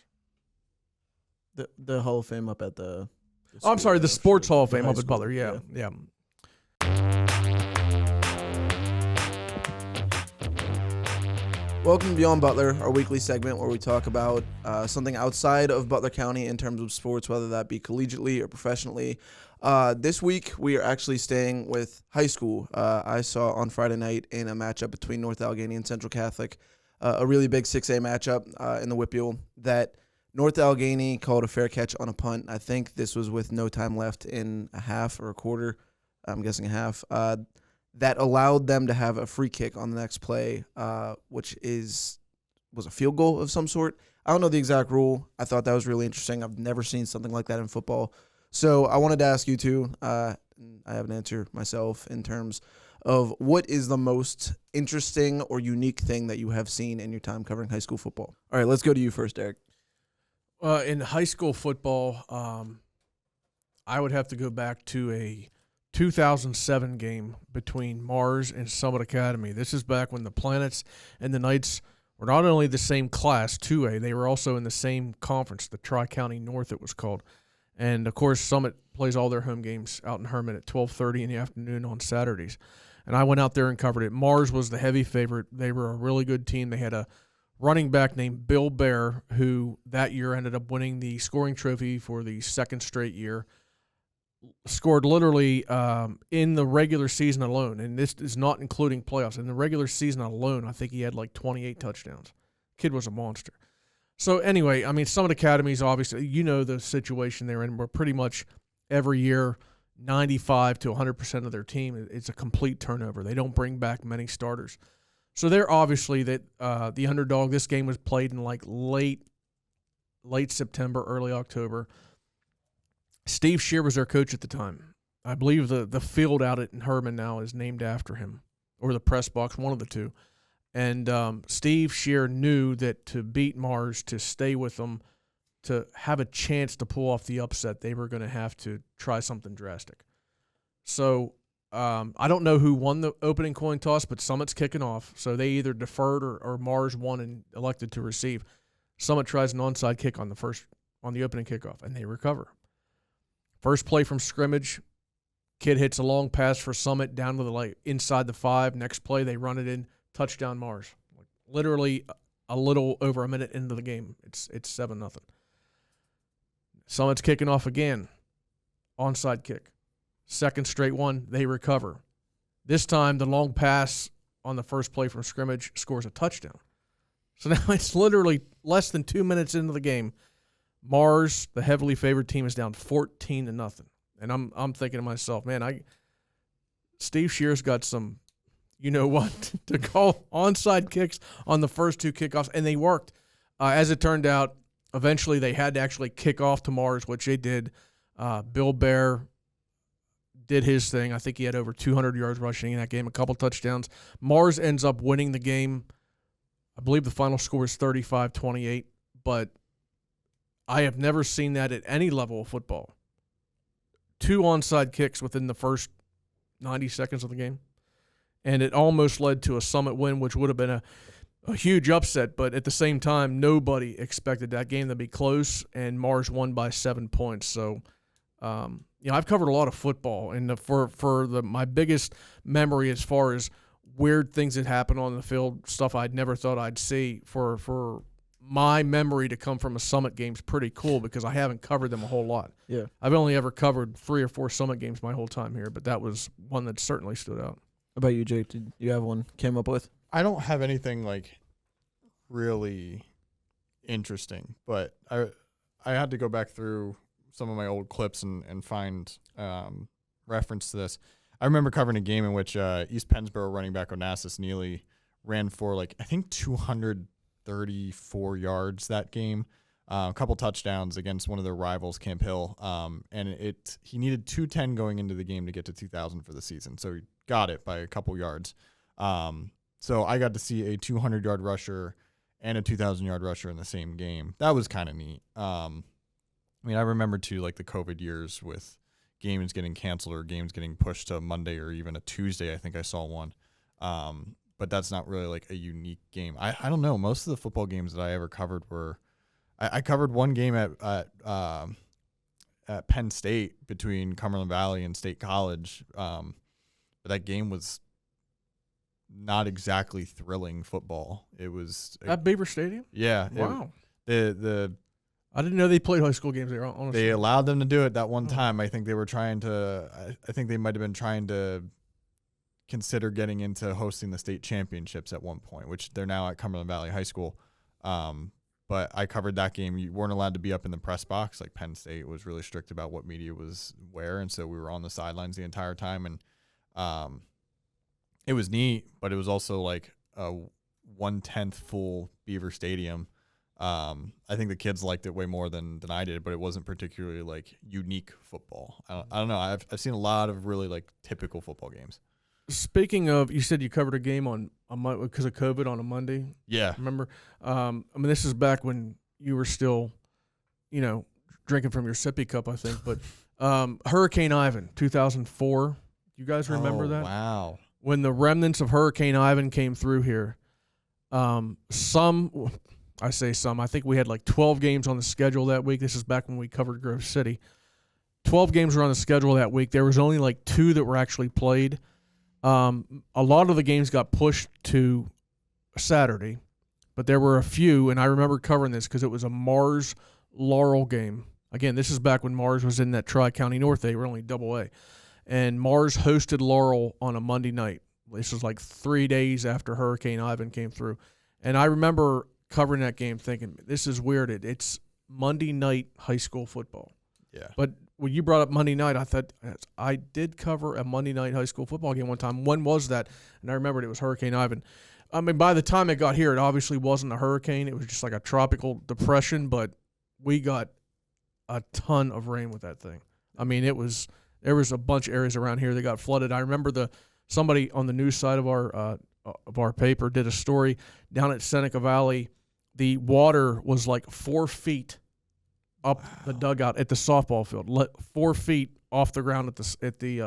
The Hall of Fame up at the I'm sorry, the Sports Hall of Fame high up at school. Butler. Yeah. Welcome to Beyond Butler, our weekly segment where we talk about something outside of Butler County in terms of sports, whether that be collegiately or professionally. This week, we are actually staying with high school. I saw on Friday night in a matchup between North Allegheny and Central Catholic, a really big 6A matchup in the WPIAL that North Allegheny called a fair catch on a punt. I think this was with no time left in a half or a quarter. I'm guessing a half. That allowed them to have a free kick on the next play, which was a field goal of some sort. I don't know the exact rule. I thought that was really interesting. I've never seen something like that in football. So I wanted to ask you two, I have an answer myself, in terms of what is the most interesting or unique thing that you have seen in your time covering high school football. All right, let's go to you first, Derek. In high school football, I would have to go back to a 2007 game between Mars and Summit Academy. This is back when the Planets and the Knights were not only the same class, 2A, they were also in the same conference, the Tri-County North it was called. And, of course, Summit plays all their home games out in Herman at 12:30 in the afternoon on Saturdays. And I went out there and covered it. Mars was the heavy favorite. They were a really good team. They had a running back named Bill Bear, who that year ended up winning the scoring trophy for the second straight year. Scored literally in the regular season alone, and this is not including playoffs. In the regular season alone, I think he had like 28 touchdowns. Kid was a monster. So anyway, I mean, Summit Academies, obviously, you know the situation they're in, where pretty much every year, 95 to 100% of their team, it's a complete turnover. They don't bring back many starters. So they're obviously the underdog. This game was played in like late September, early October. Steve Shear was their coach at the time. I believe the field out at Herman now is named after him, or the press box, one of the two. And Steve Shear knew that to beat Mars, to stay with them, to have a chance to pull off the upset, they were going to have to try something drastic. So I don't know who won the opening coin toss, but Summit's kicking off. So they either deferred or Mars won and elected to receive. Summit tries an onside kick on the opening kickoff, and they recover. First play from scrimmage, kid hits a long pass for Summit down to the inside the 5. Next play, they run it in, touchdown Mars. Literally a little over a minute into the game, it's 7-0. Summit's kicking off again, onside kick. Second straight one, they recover. This time, the long pass on the first play from scrimmage scores a touchdown. So now it's literally less than 2 minutes into the game. Mars, the heavily favored team, is down 14-0. And I'm thinking to myself, man, Steve Shear's got some, you know what, to call onside kicks on the first 2 kickoffs, and they worked. As it turned out, eventually they had to actually kick off to Mars, which they did. Bill Bear did his thing. I think he had over 200 yards rushing in that game, a couple touchdowns. Mars ends up winning the game. I believe the final score is 35-28, but I have never seen that at any level of football. 2 onside kicks within the first 90 seconds of the game. And it almost led to a Summit win, which would have been a huge upset. But at the same time, nobody expected that game to be close, and Mars won by 7 points. So, I've covered a lot of football. And my biggest memory as far as weird things that happen on the field, stuff I'd never thought I'd see, for my memory to come from a Summit game is pretty cool because I haven't covered them a whole lot. Yeah. I've only ever covered 3 or 4 Summit games my whole time here, but that was one that certainly stood out. How about you, Jake? Did you have one came up with? I don't have anything like really interesting, but I had to go back through some of my old clips and find reference to this. I remember covering a game in which East Pennsboro running back Onassis Neely ran for like I think 234 yards that game, a couple touchdowns against one of their rivals, Camp Hill, and he needed 210 going into the game to get to 2,000 for the season, so he got it by a couple yards. So I got to see a 200-yard rusher and a 2,000-yard rusher in the same game. That was kind of neat. I mean, I remember too, like the COVID years with games getting canceled or games getting pushed to Monday or even a Tuesday. I think I saw one. But that's not really like a unique game. I don't know. Most of the football games that I ever covered were, I covered one game at Penn State between Cumberland Valley and State College. But that game was not exactly thrilling football. It was at Beaver Stadium. Yeah. Wow. I didn't know they played high school games there. Honestly, they allowed them to do it that one time. I think they were trying to. I think they might have been trying to consider getting into hosting the state championships at one point, which they're now at Cumberland Valley High School. But I covered that game. You weren't allowed to be up in the press box. Like Penn State was really strict about what media was where, and so we were on the sidelines the entire time. And it was neat, but it was also like a 1/10 full Beaver Stadium. I think the kids liked it way more than I did, but it wasn't particularly like unique football. I don't know. I've seen a lot of really like typical football games. Speaking of, you said you covered a game on because of COVID on a Monday. Yeah, remember? I mean, this is back when you were still, drinking from your sippy cup, I think. But Hurricane Ivan, 2004. You guys remember that? Wow. When the remnants of Hurricane Ivan came through here, I think we had like 12 games on the schedule that week. This is back when we covered Grove City. 12 games were on the schedule that week. There was only like 2 that were actually played. A lot of the games got pushed to Saturday, but there were a few, and I remember covering this because it was a Mars-Laurel game. Again, this is back when Mars was in that Tri-County North. They were only AA. And Mars hosted Laurel on a Monday night. This was like 3 days after Hurricane Ivan came through. And I remember covering that game thinking, this is weird. It's Monday night high school football. Yeah. But when you brought up Monday night, I thought, I did cover a Monday night high school football game one time. When was that? And I remembered it was Hurricane Ivan. I mean, by the time it got here, it obviously wasn't a hurricane. It was just like a tropical depression, but we got a ton of rain with that thing. I mean, there was a bunch of areas around here that got flooded. I remember somebody on the news side of our paper did a story down at Seneca Valley. The water was like 4 feet up the dugout at the softball field, 4 feet off the ground at the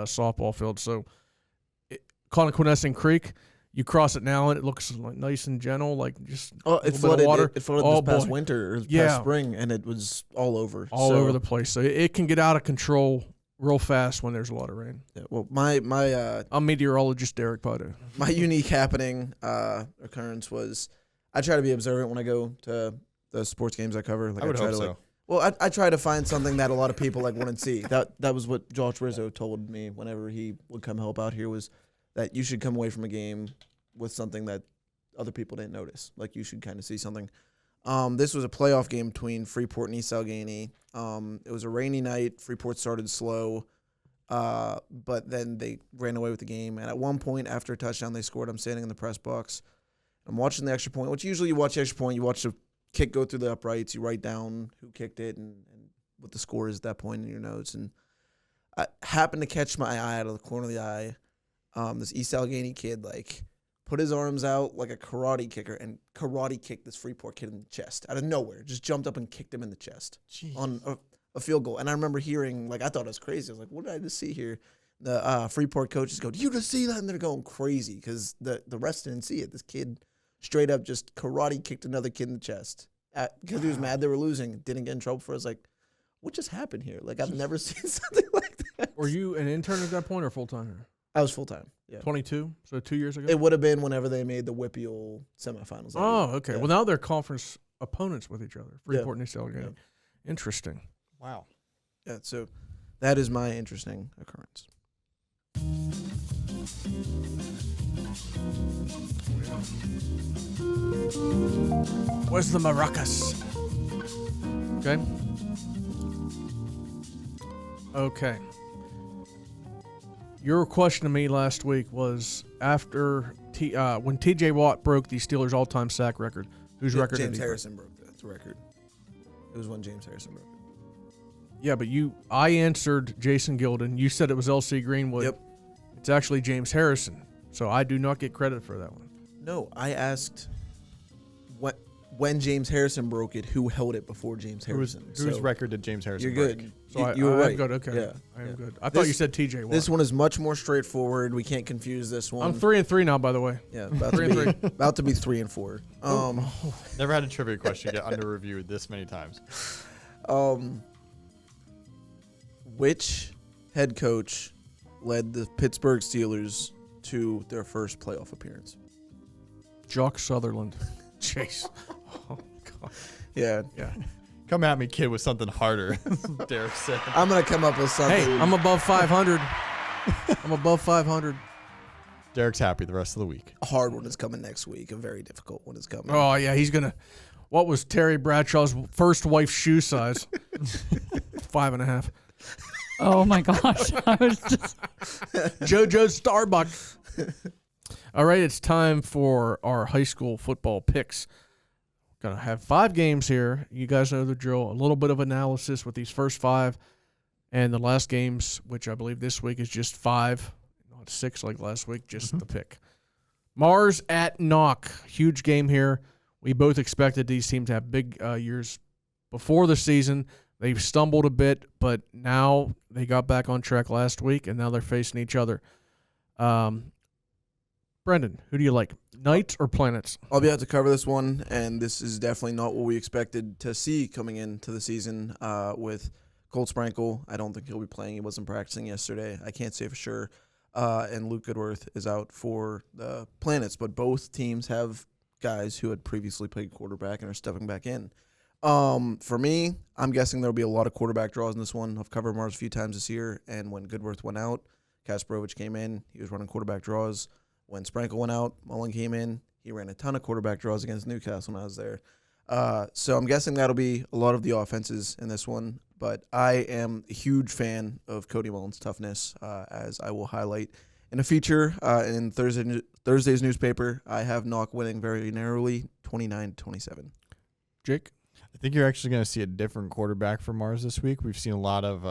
softball field. So, Conquenessing Creek, you cross it now and it looks like nice and gentle, like just it flooded. Water. It flooded this past winter, or past spring, and it was all over, over the place. So it can get out of control real fast when there's a lot of rain. Yeah, well, I'm meteorologist Derek Potter. My unique happening occurrence was I try to be observant when I go to the sports games I cover. Like I would try hope to so. Well, I try to find something that a lot of people like wouldn't see. That was what Josh Rizzo told me whenever he would come help out here, was that you should come away from a game with something that other people didn't notice. Like you should kind of see something. This was a playoff game between Freeport and East Allegheny. It was a rainy night. Freeport started slow, but then they ran away with the game. And at one point, after a touchdown they scored, I'm standing in the press box. I'm watching the extra point, which usually you watch the extra point. You watch the kick go through the uprights. You write down who kicked it and what the score is at that point in your notes. And I happened to catch my eye out of the corner of the eye. This East Allegheny kid, put his arms out like a karate kicker and karate kicked this Freeport kid in the chest out of nowhere. Just jumped up and kicked him in the chest. Jeez. On a field goal. And I remember hearing, I thought it was crazy. I was like, what did I just see here? The Freeport coaches go, "Do you just see that?" And they're going crazy because the rest didn't see it. This kid straight up just karate kicked another kid in the chest because he was mad they were losing. Didn't get in trouble for it. I was like, what just happened here? I've never seen something like that. Were you an intern at that point or full-time? I was full-time, yeah. 22, so 2 years ago? It would have been whenever they made the WPIAL semifinals. Oh, okay. Yeah. Well, now they're conference opponents with each other, Freeport and East Allegheny. Yeah. Interesting. Wow. Yeah, so that is my interesting occurrence. Where's the maracas? Okay. Okay. Your question to me last week was after when T.J. Watt broke the Steelers' all-time sack record. Whose record did James he break? Harrison broke the record. It was when James Harrison broke it. Yeah, but I answered Jason Gilden. You said it was L.C. Greenwood. Yep. It's actually James Harrison. So I do not get credit for that one. No, I asked when James Harrison broke it, who held it before James Harrison? Whose record did James Harrison You're break? good. So You were right. I'm good. Okay. Yeah. I am Yeah. good. I thought you said T.J. Watt. This one is much more straightforward. We can't confuse this one. I'm 3-3 now, by the way. Yeah, 3-3. about to be 3 and 4. Never had a trivia question get under review this many times. Which head coach led the Pittsburgh Steelers to their first playoff appearance? Jock Sutherland. Jeez. Oh, God. Yeah. Yeah. Come at me, kid, with something harder, Derek said. I'm going to come up with something. Hey, I'm above 500. I'm above 500. Derek's happy the rest of the week. A hard one is coming next week. A very difficult one is coming. Oh, yeah, he's going to. What was Terry Bradshaw's first wife's shoe size? 5.5. Oh my gosh. I was just JoJo's Starbuck. All right, it's time for our high school football picks. Gonna have 5 games here. You guys know the drill. A little bit of analysis with these first 5, and the last games, which I believe this week is just 5, not 6 like last week. Just the pick. Mars at Knock, huge game here. We both expected these teams to have big years before the season. They've stumbled a bit, but now they got back on track last week, and now they're facing each other. Brendan, who do you like, Knights or Planets? I'll be able to cover this one, and this is definitely not what we expected to see coming into the season with Colt Sprinkle. I don't think he'll be playing. He wasn't practicing yesterday. I can't say for sure. And Luke Goodworth is out for the Planets, but both teams have guys who had previously played quarterback and are stepping back in. For me, I'm guessing there'll be a lot of quarterback draws in this one. I've covered Mars a few times this year, and when Goodworth went out, Kasparovich came in. He was running quarterback draws. When Sprinkle went out, Mullen came in. He ran a ton of quarterback draws against Newcastle when I was there. So I'm guessing that'll be a lot of the offenses in this one. But I am a huge fan of Cody Mullen's toughness, as I will highlight in a feature in Thursday's newspaper. I have Knock winning very narrowly, 29-27. Jake? I think you're actually going to see a different quarterback for Mars this week. We've seen a lot of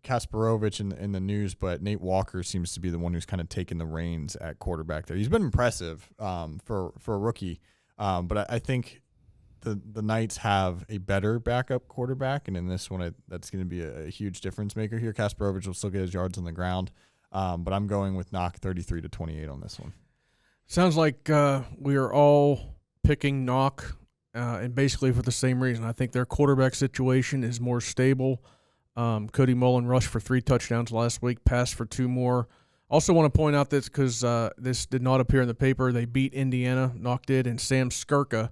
Kasparovich in the news, but Nate Walker seems to be the one who's kind of taken the reins at quarterback there. He's been impressive for a rookie, but I think the Knights have a better backup quarterback, and in this one, that's going to be a huge difference maker here. Kasparovich will still get his yards on the ground, but I'm going with Knock 33-28 on this one. Sounds like we are all picking Knock, and basically for the same reason. I think their quarterback situation is more stable. Cody Mullen rushed for 3 touchdowns last week, passed for 2 more. Also want to point out this because this did not appear in the paper. They beat Indiana, Knock did, and Sam Skirka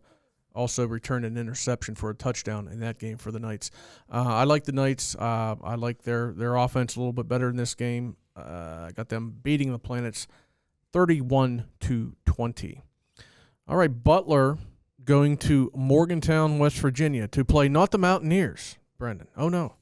also returned an interception for a touchdown in that game for the Knights. I like the Knights. I like their offense a little bit better in this game. I got them beating the Planets 31-20. All right, Butler going to Morgantown, West Virginia to play not the Mountaineers, Brendan. Oh, no.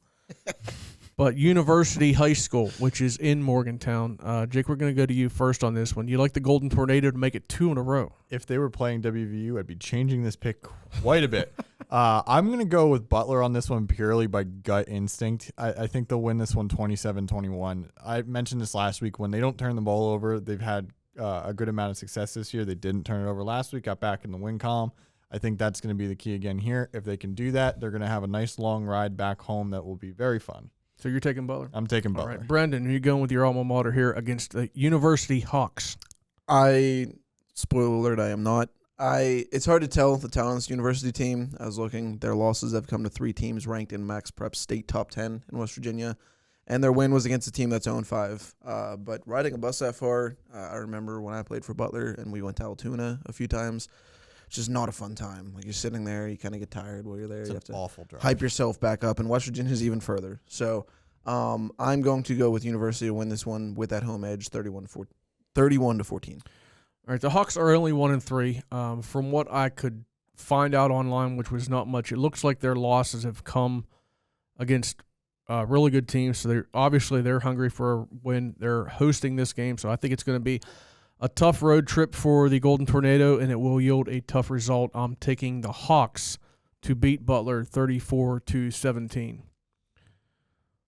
But University High School, which is in Morgantown. Jake, we're going to go to you first on this one. You like the Golden Tornado to make it 2 in a row. If they were playing WVU, I'd be changing this pick quite a bit. I'm going to go with Butler on this one purely by gut instinct. I think they'll win this one 27-21. I mentioned this last week. When they don't turn the ball over, they've had a good amount of success this year. They didn't turn it over last week, got back in the win column. I think that's going to be the key again here. If they can do that, they're going to have a nice long ride back home that will be very fun. So you're taking Butler? I'm taking Butler. All right, Brendan, are you going with your alma mater here against the University Hawks? Spoiler alert, I am not. It's hard to tell the talent of this University team. I was looking. Their losses have come to 3 teams ranked in Max Prep State Top 10 in West Virginia. And their win was against a team that's 0-5. But riding a bus that far, I remember when I played for Butler and we went to Altoona a few times. It's just not a fun time. Like, you're sitting there, you kind of get tired while you're there. It's you have to awful drive. Hype yourself back up, and West Virginia's even further. So I'm going to go with University to win this one with that home edge, 31-14. All right, the Hawks are only 1-3. From what I could find out online, which was not much, it looks like their losses have come against really good teams. So they're hungry for a win. They're hosting this game, so I think it's going to be a tough road trip for the Golden Tornado, and it will yield a tough result. I'm taking the Hawks to beat Butler 34-17.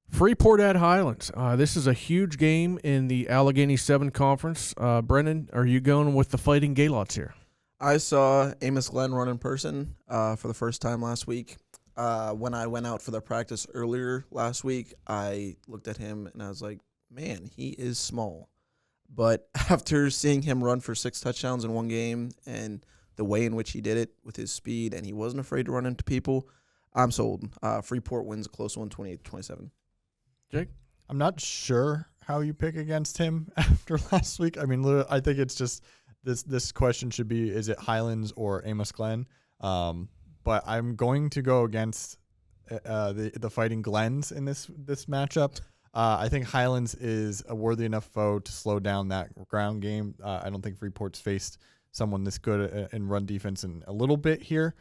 Freeport at Highlands. This is a huge game in the Allegheny 7 Conference. Brendan, are you going with the Fighting Gaylots here? I saw Amos Glenn run in person for the first time last week. When I went out for the practice earlier last week, I looked at him and I was like, man, he is small. But after seeing him run for 6 touchdowns in one game and the way in which he did it with his speed, and he wasn't afraid to run into people, I'm sold. Freeport wins a close one, 28-27. Jake? I'm not sure how you pick against him after last week. I mean, literally, I think it's just this question should be, is it Highlands or Amos Glenn? But I'm going to go against the Fighting Glens in this matchup. I think Highlands is a worthy enough foe to slow down that ground game. I don't think Freeport's faced someone this good in run defense in a little bit here.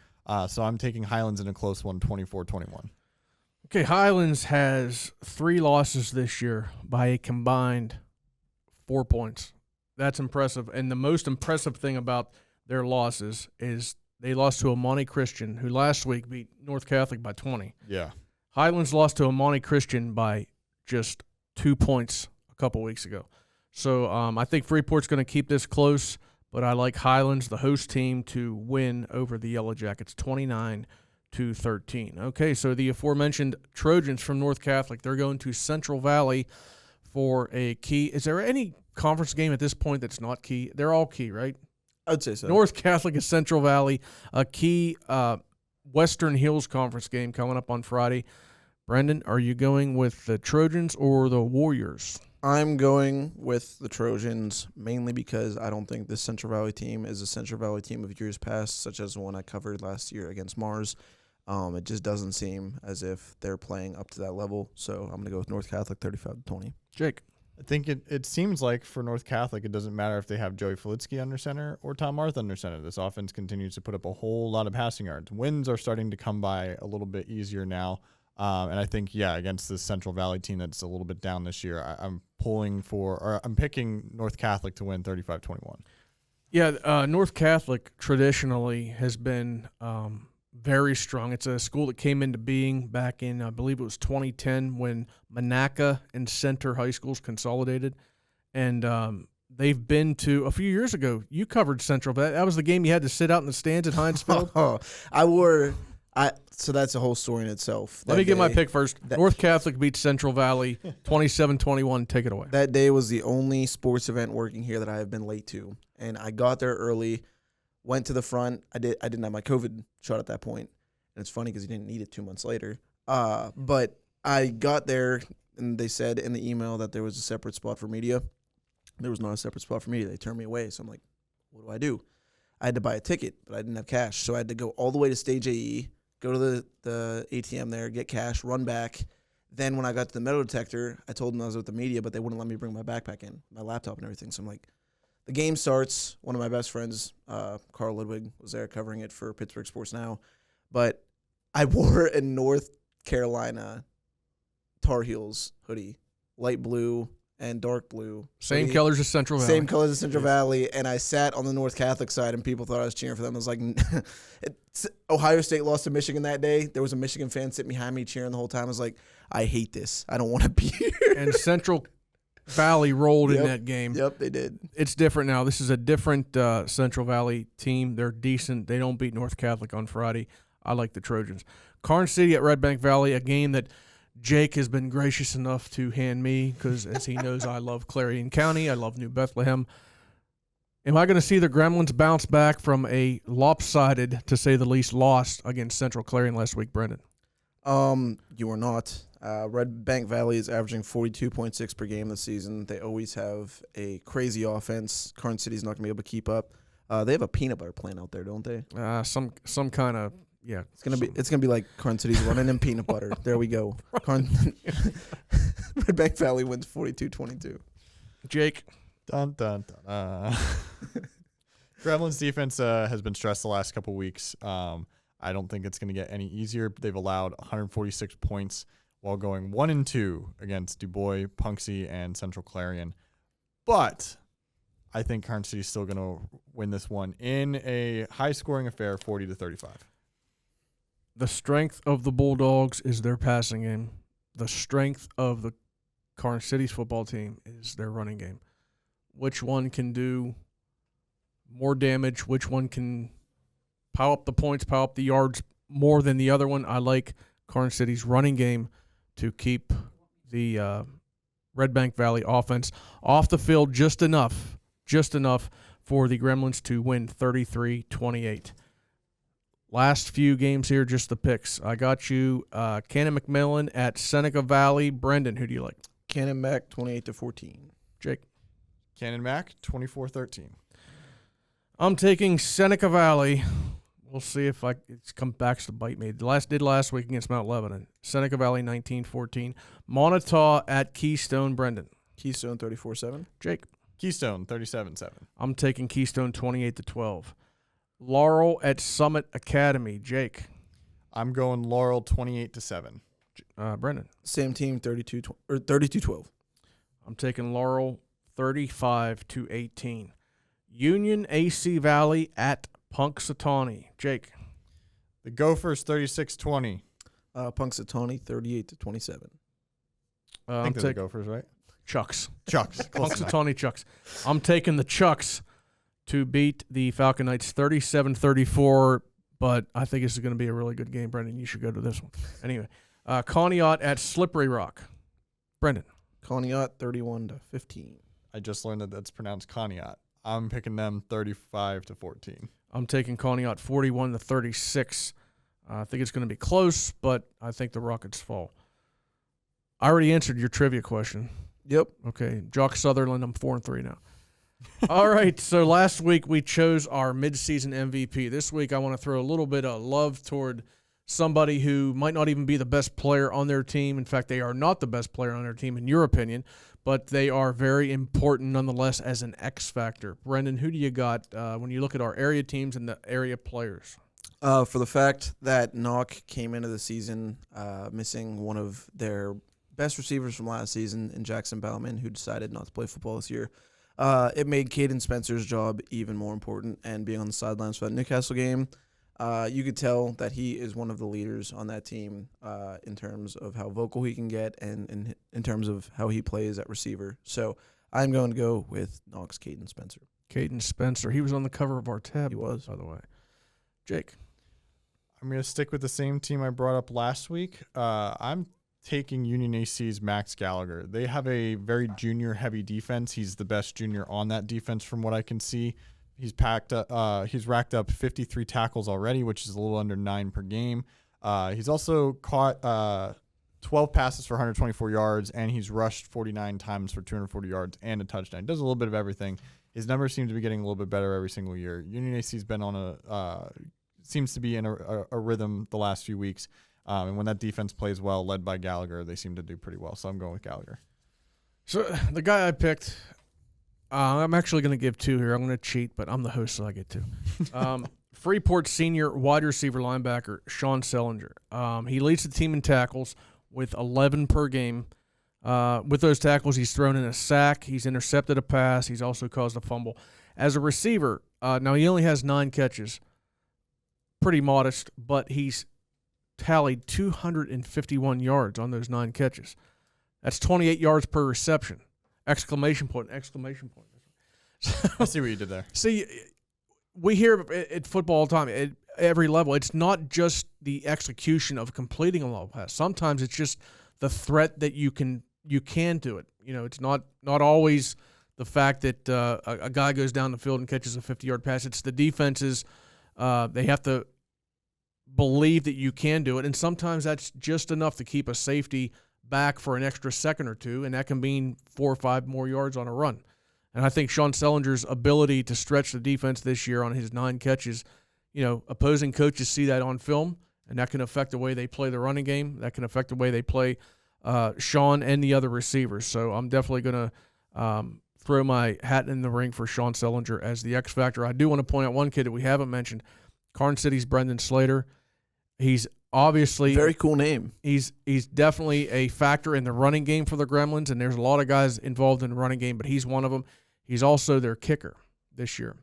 So I'm taking Highlands in a close one, 24-21. Okay, Highlands has 3 losses this year by a combined 4 points. That's impressive. And the most impressive thing about their losses is they lost to Amani Christian, who last week beat North Catholic by 20. Yeah. Highlands lost to Amani Christian by just 2 points a couple weeks ago. So I think Freeport's going to keep this close, but I like Highlands, the host team, to win over the Yellow Jackets 29-13. Okay, so the aforementioned Trojans from North Catholic, they're going to Central Valley for a key. Is there any conference game at this point that's not key? They're all key, right? I'd say so. North Catholic is Central Valley, a key Western Hills Conference game coming up on Friday. Brendan, are you going with the Trojans or the Warriors? I'm going with the Trojans, mainly because I don't think this Central Valley team is a Central Valley team of years past, such as the one I covered last year against Mars. It just doesn't seem as if they're playing up to that level. So I'm going to go with North Catholic 35-20. Jake? I think it seems like for North Catholic, it doesn't matter if they have Joey Felitsky under center or Tom Arth under center. This offense continues to put up a whole lot of passing yards. Wins are starting to come by a little bit easier now. And I think, against this Central Valley team that's a little bit down this year, I'm picking North Catholic to win 35-21. Yeah, North Catholic traditionally has been very strong. It's a school that came into being back in, I believe it was 2010, when Monaca and Center high schools consolidated. And they've been to, a few years ago, you covered Central. That was the game you had to sit out in the stands at Heinz Field. So that's a whole story in itself. Let me get my pick first. North Catholic beats Central Valley 27-21. Take it away. That day was the only sports event working here that I have been late to. And I got there early, went to the front. I didn't have my COVID shot at that point. And it's funny because you didn't need it 2 months later. But I got there, and they said in the email that there was a separate spot for media. There was not a separate spot for media. They turned me away. So I'm like, what do? I had to buy a ticket, but I didn't have cash. So I had to go all the way to Stage AE, go to the ATM there, get cash, run back. Then when I got to the metal detector, I told them I was with the media, but they wouldn't let me bring my backpack in, my laptop and everything. So I'm like, the game starts. One of my best friends, Carl Ludwig, was there covering it for Pittsburgh Sports Now. But I wore a North Carolina Tar Heels hoodie, light blue and dark blue. Same colors as Central Valley. Same colors as Central Valley. And I sat on the North Catholic side, and people thought I was cheering for them. I was like, Ohio State lost to Michigan that day. There was a Michigan fan sitting behind me cheering the whole time. I was like, I hate this. I don't want to be here. And Central Valley rolled in that game. Yep, they did. It's different now. This is a different Central Valley team. They're decent. They don't beat North Catholic on Friday. I like the Trojans. Karn City at Red Bank Valley, a game that Jake has been gracious enough to hand me because, as he knows, I love Clarion County. I love New Bethlehem. Am I going to see the Gremlins bounce back from a lopsided, to say the least, loss against Central Clarion last week, Brendan? You are not. Red Bank Valley is averaging 42.6 per game this season. They always have a crazy offense. Karn City's not going to be able to keep up. They have a peanut butter plant out there, don't they? Some kind of, yeah. It's gonna be like Karn City's running in peanut butter. There we go. Red Bank Valley wins 42-22. Jake. Dun, dun, dun. Gremlins defense has been stressed the last couple weeks. I don't think it's going to get any easier. They've allowed 146 points while going 1-2 against Du Bois, Punxsutawney, and Central Clarion. But I think Karn City is still going to win this one in a high-scoring affair, 40-35. The strength of the Bulldogs is their passing game. The strength of the Karn City's football team is their running game. Which one can do more damage? Which one can pile up the points, pile up the yards more than the other one? I like Karn City's running game to keep the Red Bank Valley offense off the field just enough for the Gremlins to win 33-28. Last few games here, just the picks. I got you Cannon McMillan at Seneca Valley. Brendan, who do you like? Cannon Mac 28-14. Jake? Cannon Mac, 24-13. I'm taking Seneca Valley. We'll see if it's come back to bite me. Did last week against Mount Lebanon. Seneca Valley 19-14. Montauk at Keystone. Brendan? Keystone 34-7. Jake? Keystone, 37-7. I'm taking Keystone 28-12. Laurel at Summit Academy. Jake? I'm going Laurel 28-7. Brendan? Same team, 32-12. I'm taking Laurel 35-18. Union AC Valley at Punxsutawney. Jake? The Gophers 36-20. Punxsutawney 38-27. I think they're the Gophers, right? Chucks. Chucks. Punxsutawney Chucks. I'm taking the Chucks to beat the Falcon Knights 37-34, but I think this is going to be a really good game, Brendan. You should go to this one. Anyway, Conneaut at Slippery Rock. Brendan? Conneaut 31-15. I just learned that that's pronounced Conneaut. I'm picking them 35-14. I'm taking Conneaut 41-36. I think it's going to be close, but I think the Rockets fall. I already answered your trivia question. Yep. Okay, Jock Sutherland, I'm 4-3 now. All right, so last week we chose our midseason MVP. This week I want to throw a little bit of love toward somebody who might not even be the best player on their team. In fact, they are not the best player on their team, in your opinion, but they are very important nonetheless as an X factor. Brendan, who do you got when you look at our area teams and the area players? For the fact that Knock came into the season missing one of their best receivers from last season in Jackson Bauman, who decided not to play football this year, it made Caden Spencer's job even more important. And being on the sidelines for that Newcastle game, you could tell that he is one of the leaders on that team in terms of how vocal he can get and in terms of how he plays at receiver. So I'm going to go with Knox Caden Spencer. Caden Spencer. He was on the cover of our tab. He was. By the way. Jake? I'm going to stick with the same team I brought up last week. I'm taking Union AC's Max Gallagher. They have a very junior-heavy defense. He's the best junior on that defense from what I can see. He's racked up 53 tackles already, which is a little under 9 per game. He's also caught 12 passes for 124 yards, and he's rushed 49 times for 240 yards and a touchdown. He does a little bit of everything. His numbers seem to be getting a little bit better every single year. Union AC's been on seems to be in a rhythm the last few weeks. And when that defense plays well, led by Gallagher, they seem to do pretty well. So I'm going with Gallagher. So the guy I picked, I'm actually going to give 2 here. I'm going to cheat, but I'm the host, so I get 2. Freeport senior wide receiver linebacker Sean Sellinger. He leads the team in tackles with 11 per game. With those tackles, he's thrown in a sack. He's intercepted a pass. He's also caused a fumble. As a receiver, now he only has 9 catches. Pretty modest, but he's tallied 251 yards on those 9 catches. That's 28 yards per reception. Exclamation point. I see what you did there. See, we hear at football all the time, at every level, it's not just the execution of completing a long pass. Sometimes it's just the threat that you can do it. You know, it's not always the fact that a guy goes down the field and catches a 50-yard pass. It's the defenses. They have to believe that you can do it, and sometimes that's just enough to keep a safety back for an extra second or 2, and that can mean 4 or 5 more yards on a run. And I think Sean Sellinger's ability to stretch the defense this year on his 9 catches, opposing coaches see that on film, and that can affect the way they play the running game. That can affect the way they play Sean and the other receivers. So I'm definitely going to throw my hat in the ring for Sean Sellinger as the X Factor. I do want to point out one kid that we haven't mentioned, Karn City's Brendan Slater. He's obviously very cool name. He's definitely a factor in the running game for the Gremlins, and there's a lot of guys involved in the running game, but he's one of them. He's also their kicker this year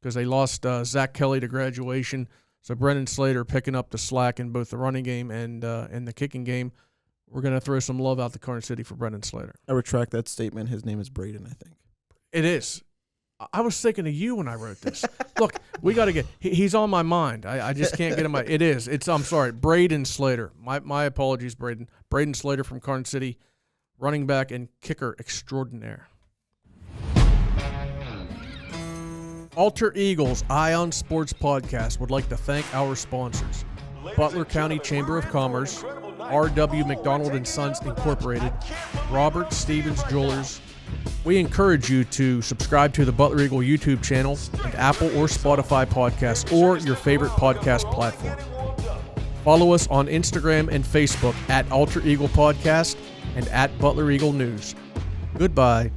because they lost Zach Kelly to graduation. So Brendan Slater picking up the slack in both the running game and the kicking game. We're going to throw some love out to Karn City for Brendan Slater. I retract that statement. His name is Braden, I think. It is. I was thinking of you when I wrote this. Look, we got to get – he's on my mind. I just can't get him. It is. I'm sorry. Braden Slater. My apologies, Braden. Braden Slater from Karn City, running back and kicker extraordinaire. Alter Eagles Ion Sports Podcast would like to thank our sponsors, Butler County Chamber of Commerce, R.W. McDonald & Sons Incorporated, Robert Stevens Jewelers. We encourage you to subscribe to the Butler Eagle YouTube channel and Apple or Spotify podcasts or your favorite podcast platform. Follow us on Instagram and Facebook at Alter Eagle Podcast and at Butler Eagle News. Goodbye.